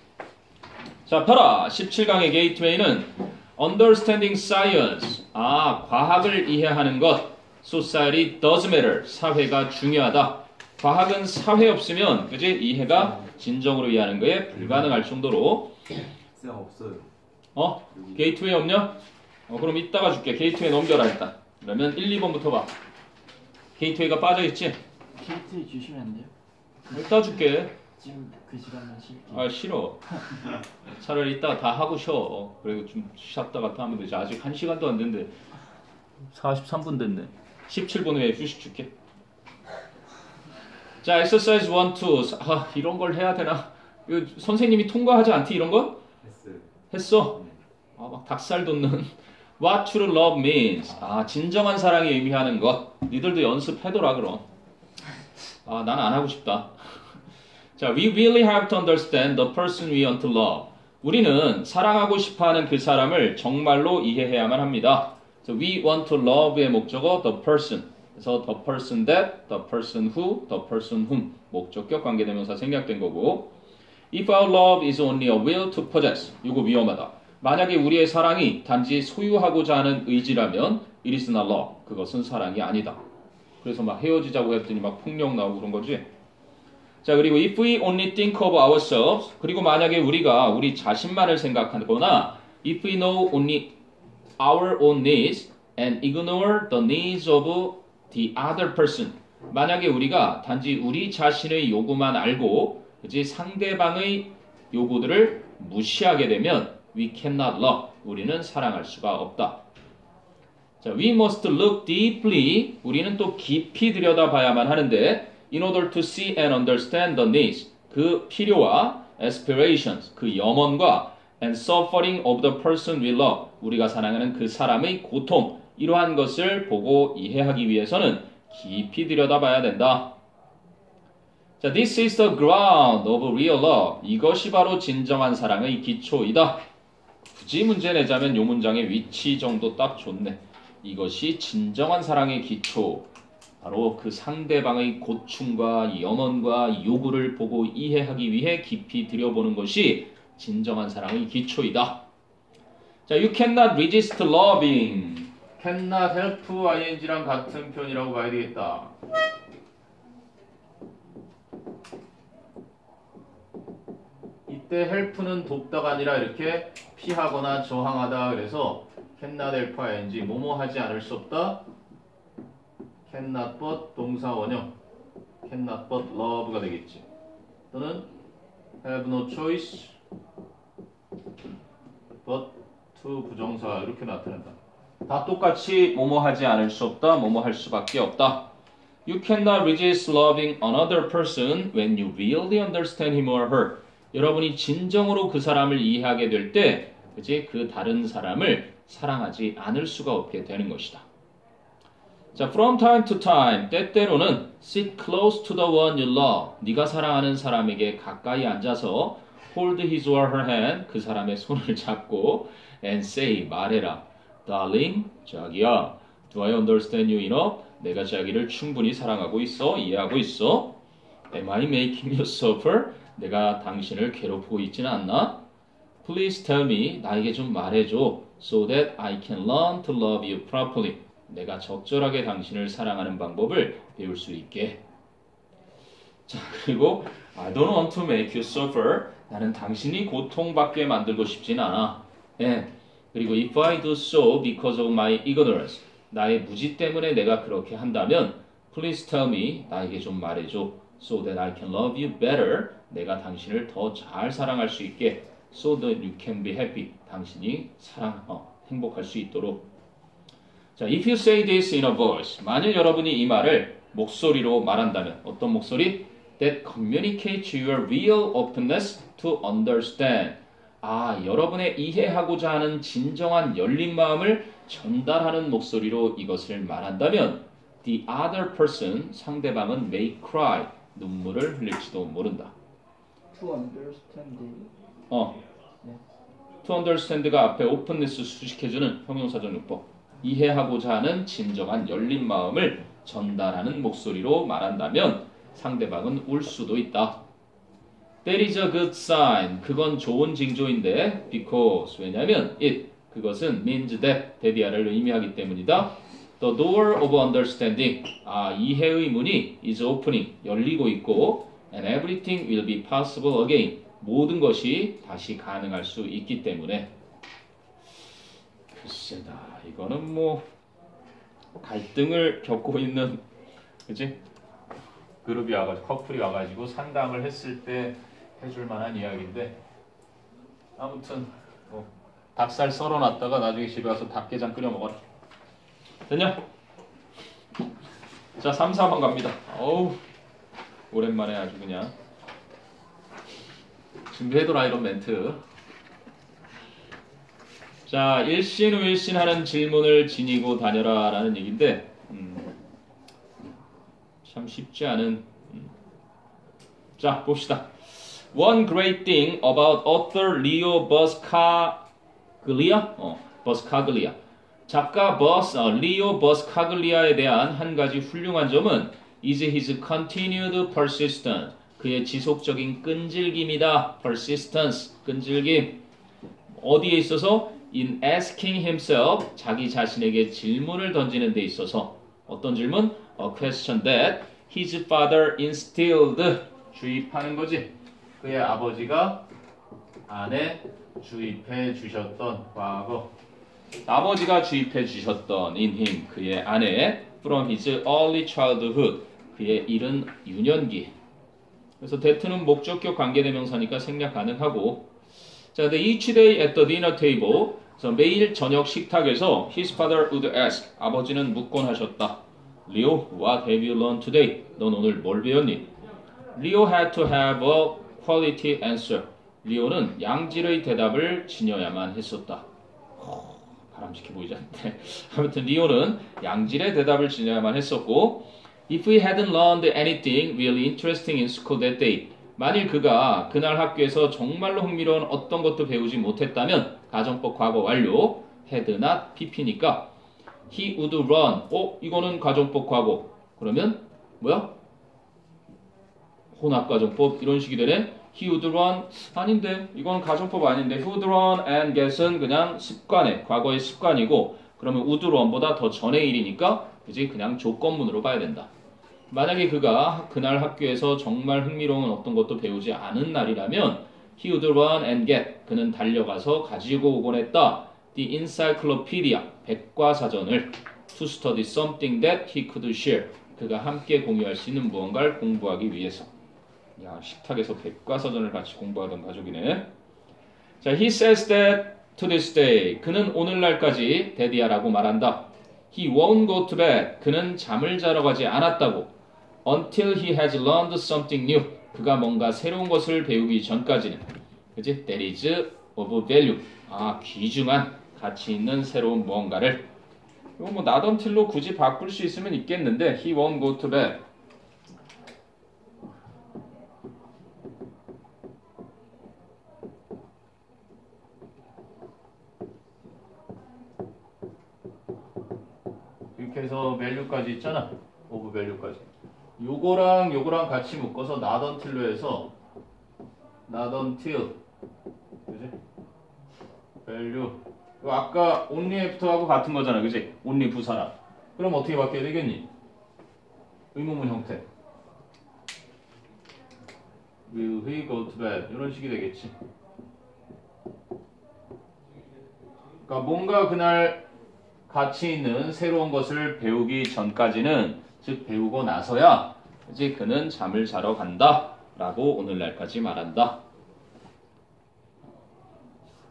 자, 펴라. 17강의 게이트웨이는 Understanding Science. 과학을 이해하는 것. Society does matter. 사회가 중요하다. 과학은 사회 없으면 그지? 이해가 진정으로 이해하는 거에 불가능할 정도로. 쌤 없어요. 게이트웨이 없냐? 그럼 이따가 줄게. 게이트웨이 넘겨라 일단. 그러면 1, 2번부터 봐. 게이트웨이가 빠져있지? 게이트웨이 주시면 안 돼요? 이따 줄게. 지금 그 시간만 쉴게요. 싫어. 차라리 이따가 다 하고 쉬어. 그리고 좀 쉬었다 갔다 하면 되지. 아직 1시간도 안 됐는데 43분 됐네. 17분 후에 휴식 줄게. 자, exercise 1, 2. 이런 걸 해야 되나? 이거 선생님이 통과하지 않디 이런 거? 했어요. 했어? 막 닭살 돋는 What true love means. 진정한 사랑이 의미하는 것. 니들도 연습해둬라 그럼. 난 안 하고 싶다. 자, we really have to understand the person we want to love. 우리는 사랑하고 싶어하는 그 사람을 정말로 이해해야만 합니다. So we want to love의 목적어 the person. 그래서 the person that, the person who, the person whom. 목적격 관계대명사 생략된 거고. If our love is only a will to possess. 이거 위험하다. 만약에 우리의 사랑이 단지 소유하고자 하는 의지라면 it is not love. 그것은 사랑이 아니다. 그래서 막 헤어지자고 했더니 막 폭력 나오고 그런 거지. 자, 그리고 if we only think of ourselves. 그리고 만약에 우리가 우리 자신만을 생각하거나 if we know only our own needs and ignore the needs of the other person. 만약에 우리가 단지 우리 자신의 요구만 알고 그치? 상대방의 요구들을 무시하게 되면 we cannot love. 우리는 사랑할 수가 없다. 자, we must look deeply. 우리는 또 깊이 들여다봐야만 하는데 in order to see and understand the needs. 그 필요와 aspirations. 그 염원과 and suffering of the person we love. 우리가 사랑하는 그 사람의 고통. 이러한 것을 보고 이해하기 위해서는 깊이 들여다봐야 된다. 자, this is the ground of real love. 이것이 바로 진정한 사랑의 기초이다. 굳이 문제 내자면 요 문장의 위치 정도 딱 좋네. 이것이 진정한 사랑의 기초. 바로 그 상대방의 고충과 염원과 요구를 보고 이해하기 위해 깊이 들여보는 것이 진정한 사랑의 기초이다. 자, you cannot resist loving. cannot help ing랑 같은 표현이라고 봐야 되겠다. 이때 help는 돕다가 아니라 이렇게 피하거나 저항하다. 그래서 cannot help ing 뭐뭐 하지 않을 수 없다. cannot but 동사 원형 cannot but love가 되겠지. 또는 have no choice but to 부정사 이렇게 나타낸다. 다 똑같이 뭐뭐 하지 않을 수 없다. 뭐뭐 할 수밖에 없다. You cannot resist loving another person when you really understand him or her. 여러분이 진정으로 그 사람을 이해하게 될 때, 그치? 그 다른 사람을 사랑하지 않을 수가 없게 되는 것이다. 자, from time to time, 때때로는 sit close to the one you love. 네가 사랑하는 사람에게 가까이 앉아서 hold his or her hand. 그 사람의 손을 잡고 and say, 말해라. Darling, 자기야, do I understand you enough? 내가 자기를 충분히 사랑하고 있어? 이해하고 있어? Am I making you suffer? 내가 당신을 괴롭히고 있지는 않나? Please tell me, 나에게 좀 말해줘. So that I can learn to love you properly. 내가 적절하게 당신을 사랑하는 방법을 배울 수 있게. 자, 그리고 I don't want to make you suffer. 나는 당신이 고통받게 만들고 싶진 않아. 그리고 if I do so because of my ignorance. 나의 무지 때문에 내가 그렇게 한다면 Please tell me, 나에게 좀 말해줘. So that I can love you better. 내가 당신을 더 잘 사랑할 수 있게. So that you can be happy. 당신이 행복할 수 있도록. 자, if you say this in a voice. 만일 여러분이 이 말을 목소리로 말한다면 어떤 목소리? That communicates your real openness to understand. 여러분의 이해하고자 하는 진정한 열린 마음을 전달하는 목소리로 이것을 말한다면 the other person, 상대방은 may cry, 눈물을 흘릴지도 모른다. To understand. to understand가 앞에 openness 수식해주는 형용사전용법. 이해하고자 하는 진정한 열린 마음을 전달하는 목소리로 말한다면 상대방은 울 수도 있다. That is a good sign. 그건 좋은 징조인데 because 왜냐하면 그것은 means that이야를 의미하기 때문이다. The door of understanding. 이해의 문이 is opening. 열리고 있고 and everything will be possible again. 모든 것이 다시 가능할 수 있기 때문에. 글쎄다. 이거는 뭐 갈등을 겪고 있는 그치? 그룹이 와가지고 커플이 와가지고 상담을 했을 때 해줄 만한 이야기인데 아무튼 뭐 닭살 썰어놨다가 나중에 집에 가서 닭게장 끓여 먹어라. 됐냐? 자, 3, 4번 갑니다. 어우 오랜만에 아주 그냥 준비해둬라 이런 멘트. 자, 일신 후 일신 하는 질문을 지니고 다녀라 라는 얘기인데 참 쉽지 않은 자, 봅시다. One great thing about author Leo Buscaglia, Buscaglia. 작가 Leo Buscaglia에 대한 한 가지 훌륭한 점은 is his continued persistence. 그의 지속적인 끈질김이다. persistence, 끈질김. 어디에 있어서? in asking himself, 자기 자신에게 질문을 던지는 데 있어서. 어떤 질문? A question that his father instilled. 주입하는 거지. 그의 아버지가 안에 주입해 주셨던 과거. 아버지가 주입해 주셨던 in him, 그의 안에 from his early childhood, 그의 이른 유년기. 그래서 that는 목적격 관계대명사니까 생략 가능하고. 자, 근데 each day at the dinner table, 그래서 매일 저녁 식탁에서 his father would ask, 아버지는 묻곤 하셨다. Leo, what have you learned today? 넌 오늘 뭘 배웠니? Leo had to have a quality answer. 리오는 양질의 대답을 지녀야만 했었다. 바람직해 보이지 않대. 아무튼 리오는 양질의 대답을 지녀야만 했었고, if he hadn't learned anything really interesting in school that day, 만일 그가 그날 학교에서 정말로 흥미로운 어떤 것도 배우지 못했다면, 가정법 과거 완료, had not pp니까 he would run. 이거는 가정법 과거. 그러면 뭐야? 혼합가정법 이런 식이 되네. he would run 아닌데 이건 가정법 아닌데 he would run and get은 그냥 습관의 과거의 습관이고 그러면 would run보다 더 전의 일이니까 그지 그냥 조건문으로 봐야 된다. 만약에 그가 그날 학교에서 정말 흥미로운 어떤 것도 배우지 않은 날이라면 he would run and get 그는 달려가서 가지고 오곤 했다. The encyclopedia 백과사전을 to study something that he could share 그가 함께 공유할 수 있는 무언가를 공부하기 위해서. 야 식탁에서 백과사전을 같이 공부하던 가족이네. 자, he says that to this day 그는 오늘날까지 데디아라고 말한다. He won't go to bed 그는 잠을 자러 가지 않았다고. Until he has learned something new 그가 뭔가 새로운 것을 배우기 전까지는 그치? That is of value 귀중한 가치 있는 새로운 무언가를 이거 뭐 not until로 굳이 바꿀 수 있으면 있겠는데 he won't go to bed 이렇게 해서 value까지 있잖아 of value까지 요거랑 같이 묶어서 not until로 해서 not until 그지? value 이거 아까 only after하고 같은 거잖아 그지? only 부사나 그럼 어떻게 바뀌어야 되겠니? 의문문 형태 will he go to bed 이런 식이 되겠지 그러니까 뭔가 그날 가치 있는 새로운 것을 배우기 전까지는 즉 배우고 나서야 이제 그는 잠을 자러 간다 라고 오늘날까지 말한다.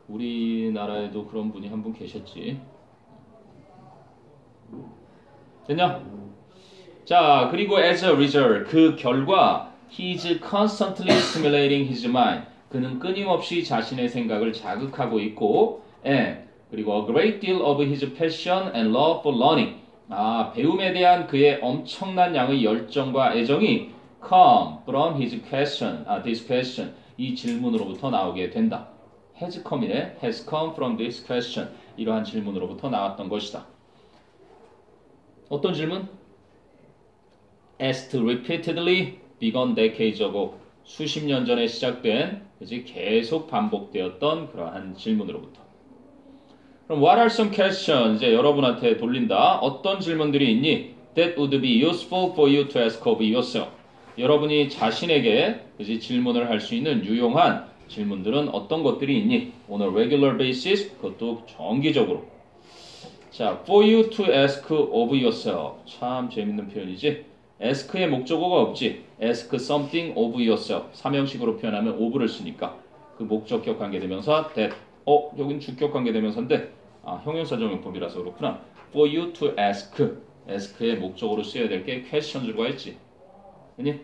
우리나라에도 그런 분이 한 분 계셨지. 됐냐? 자, 그리고 as a result 그 결과 he's constantly stimulating his mind 그는 끊임없이 자신의 생각을 자극하고 있고 and 그리고 a great deal of his passion and love for learning 배움에 대한 그의 엄청난 양의 열정과 애정이 come from his question, this question 이 질문으로부터 나오게 된다. has come이네. has come from this question 이러한 질문으로부터 나왔던 것이다. 어떤 질문? asked repeatedly begun decades ago 수십 년 전에 시작된 그치? 계속 반복되었던 그러한 질문으로부터 그럼 what are some questions 이제 여러분한테 돌린다. 어떤 질문들이 있니? That would be useful for you to ask of yourself. 여러분이 자신에게 그치? 질문을 할 수 있는 유용한 질문들은 어떤 것들이 있니? On a regular basis 그것도 정기적으로. 자, for you to ask of yourself 참 재밌는 표현이지. ask의 목적어가 없지. ask something of yourself 삼형식으로 표현하면 of를 쓰니까 그 목적격 관계대명사 that 여긴 주격 관계대명사인데 형용사정용법이라서 그렇구나. For you to ask. ask의 목적으로 쓰여야 될 게 questions가 있지. 아니?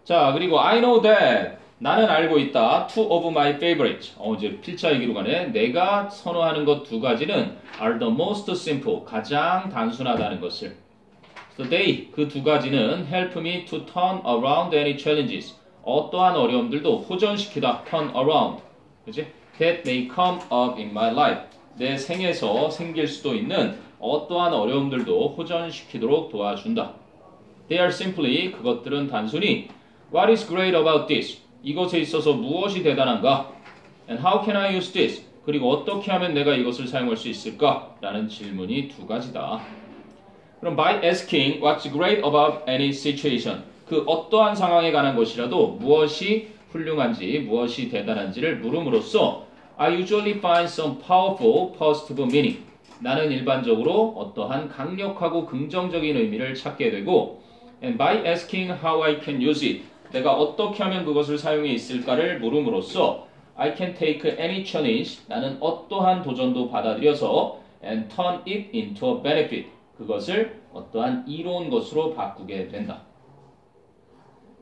자, 그리고 I know that. 나는 알고 있다. Two of my favorites. 이제 필자 얘기로 가네. 내가 선호하는 것 두 가지는 are the most simple. 가장 단순하다는 것을. So they, 그 두 가지는 help me to turn around any challenges. 어떠한 어려움들도 호전시키다. turn around. 그치? That may come up in my life. 내 생에서 생길 수도 있는 어떠한 어려움들도 호전시키도록 도와준다. They are simply, 그것들은 단순히 What is great about this? 이것에 있어서 무엇이 대단한가? And how can I use this? 그리고 어떻게 하면 내가 이것을 사용할 수 있을까? 라는 질문이 두 가지다. 그럼 by asking what's great about any situation 그 어떠한 상황에 관한 것이라도 무엇이 훌륭한지 무엇이 대단한지를 물음으로써 I usually find some powerful positive meaning 나는 일반적으로 어떠한 강력하고 긍정적인 의미를 찾게 되고 and by asking how I can use it 내가 어떻게 하면 그것을 사용해 있을까를 물음으로써 I can take any challenge 나는 어떠한 도전도 받아들여서 and turn it into a benefit 그것을 어떠한 이로운 것으로 바꾸게 된다.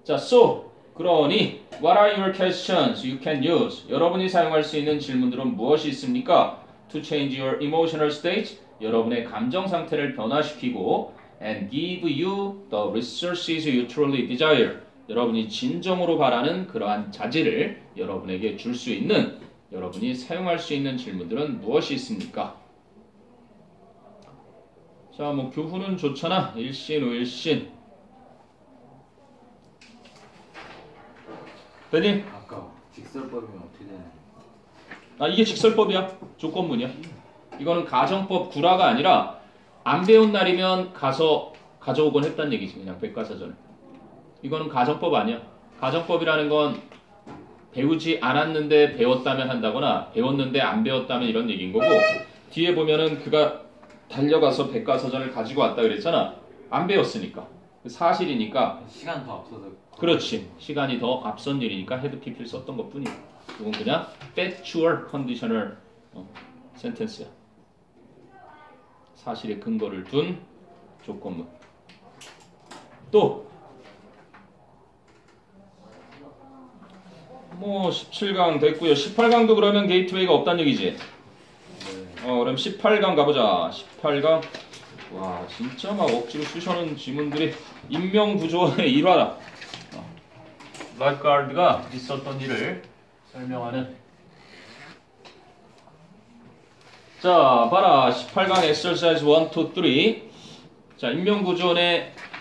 자, so 그러니 what are your questions you can use? 여러분이 사용할 수 있는 질문들은 무엇이 있습니까? To change your emotional state 여러분의 감정 상태를 변화시키고 and give you the resources you truly desire 여러분이 진정으로 바라는 그러한 자질을 여러분에게 줄 수 있는 여러분이 사용할 수 있는 질문들은 무엇이 있습니까? 자, 뭐 교훈은 좋잖아. 일신, 우일신. 베님? 아까 직설법이면 어떻게 되나요? 아 이게 직설법이야. 조건문이야. 이거는 가정법 구라가 아니라 안 배운 날이면 가서 가져오곤 했단 얘기지. 그냥 백과사전을. 이거는 가정법 아니야. 가정법이라는 건 배우지 않았는데 배웠다면 한다거나 배웠는데 안 배웠다면 이런 얘기인 거고 뒤에 보면은 그가 달려가서 백과사전을 가지고 왔다 그랬잖아. 안 배웠으니까. 사실이니까. 시간 더 앞서서. 그렇지. 시간이 더 앞선 일이니까 had pp를 썼던 것 뿐이야. 이건 그냥 factual conditional sentence야. 사실의 근거를 둔 조건문. 또 뭐 17강 됐고요. 18강도 그러면 게이트웨이가 없단 얘기지. 그럼 18강 가보자. 18강. 와 진짜 막 억지로 쑤셔놓은 지문들이 인명구조의 일화다. 라이프가드가 있었던 일을 설명하는. 자 봐라. 18강 exercise 1, 2, 3. 자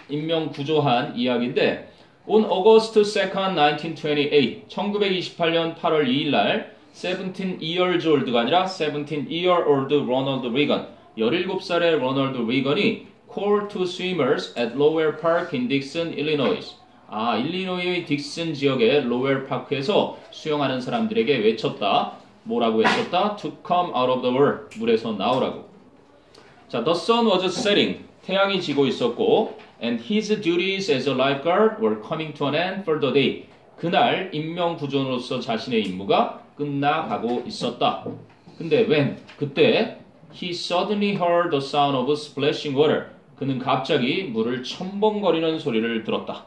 인명구조한 이야기인데 On August 2nd, 1928, 1928년 8월 2일 날 17 years old가 아니라 17 year old Ronald Reagan, 17살의 로널드 리건이 called to swimmers at Lowell Park in Dixon, Illinois. 일리노이의 딕슨 지역의 로웰 파크에서 수영하는 사람들에게 외쳤다. 뭐라고 외쳤다? To come out of the water. 물에서 나오라고. 자, the sun was setting. 태양이 지고 있었고 and his duties as a lifeguard were coming to an end for the day. 그날 인명구조로서 자신의 임무가 끝나가고 있었다. 근데 when? 그때 he suddenly heard the sound of splashing water. 그는 갑자기 물을 첨벙거리는 소리를 들었다.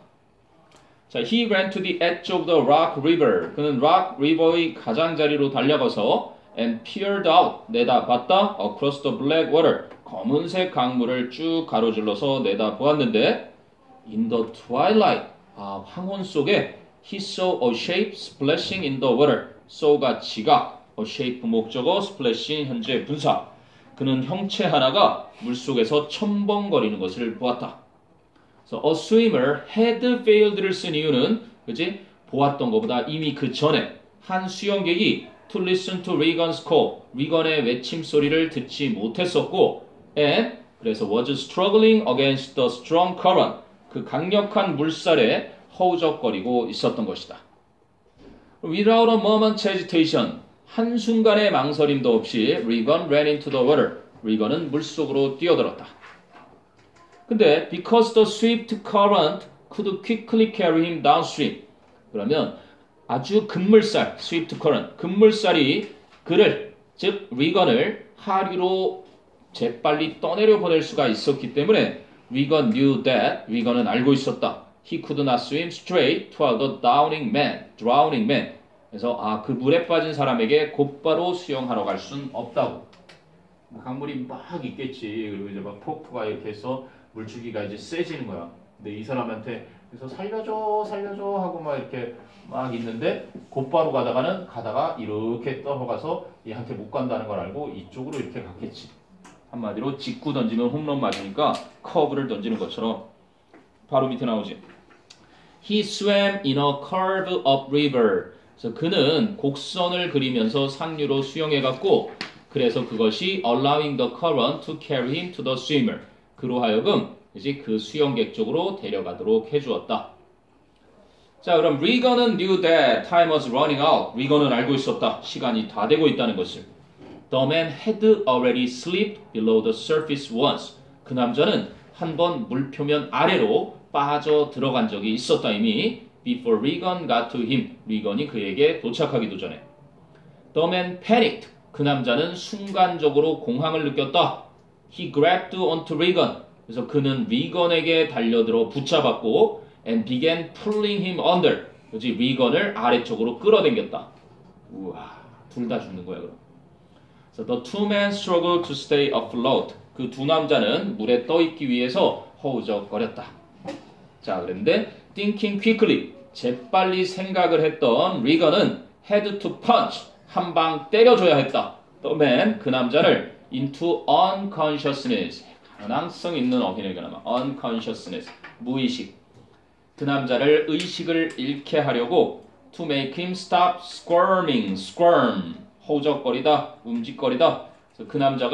자, he ran to the edge of the rock river. 그는 rock river의 가장자리로 달려가서 and peered out. 내다봤다. across the black water. 검은색 강물을 쭉 가로질러서 내다보았는데 in the twilight. 황혼 속에 he saw a shape splashing in the water. saw가 지각, a shape 목적어, splashing 현재 분사. 그는 형체 하나가 물속에서 첨벙거리는 것을 보았다. So a swimmer had failed를 쓴 이유는 그지? 보았던 것보다 이미 그 전에 한 수영객이 to listen to Reagan's call, 리건의 외침 소리를 듣지 못했었고 and 그래서 was struggling against the strong current, 그 강력한 물살에 허우적거리고 있었던 것이다. Without a moment's hesitation, 한순간의 망설임도 없이 Regan ran into the water. 리건은 물속으로 뛰어들었다. 근데 because the swift current could quickly carry him downstream. 그러면 아주 급물살, swift current, 급물살이 그를, 즉 리건을 하류로 재빨리 떠내려 보낼 수가 있었기 때문에 Regan knew that, 리건은 알고 있었다. He could not swim straight toward the drowning man. 그래서 그 물에 빠진 사람에게 곧바로 수영하러 갈 순 없다고. 강물이 막 있겠지. 그리고 이제 막 프로프가 이렇게 해서 물줄기가 이제 세지는 거야. 근데 이 사람한테 그래서 살려줘 하고 막 이렇게 막 있는데 곧바로 가다가 이렇게 떨어가서 얘한테 못 간다는 걸 알고 이쪽으로 이렇게 갔겠지. 한마디로 직구 던지면 홈런 맞으니까 커브를 던지는 것처럼 바로 밑에 나오지. He swam in a curve up river. 그래서 그는 곡선을 그리면서 상류로 수영해갔고 그래서 그것이 allowing the current to carry him to the swimmer. 그로 하여금 이제 그 수영객 쪽으로 데려가도록 해주었다. 자, 그럼 Regan은 knew that time was running out. 리건은 알고 있었다. 시간이 다 되고 있다는 것을. The man had already slipped below the surface once. 그 남자는 한 번 물표면 아래로 빠져 들어간 적이 있었다 이미. Before Regan got to him. 리건이 그에게 도착하기도 전에. The man panicked. 그 남자는 순간적으로 공황을 느꼈다. He grabbed onto Regan. 그래서 그는 리건에게 달려들어 붙잡았고 and began pulling him under. 그렇지, 리건을 아래쪽으로 끌어당겼다. 우와, 둘 다 죽는 거야 그럼. So the two men struggled to stay afloat. 그 두 남자는 물에 떠 있기 위해서 허우적거렸다. 자, 그런데 thinking quickly, 재빨리 생각을 했던 리건은 had to punch, 한 방 때려줘야 했다. The man, 그 남자를 into unconsciousness, 가능성 있는 어휘네그나마 unconsciousness, 무의식. 그 남자를 의식을 잃게 하려고 to make him stop squirming, squirm, 허우적거리다, 움직거리다. 그래서 그 남자가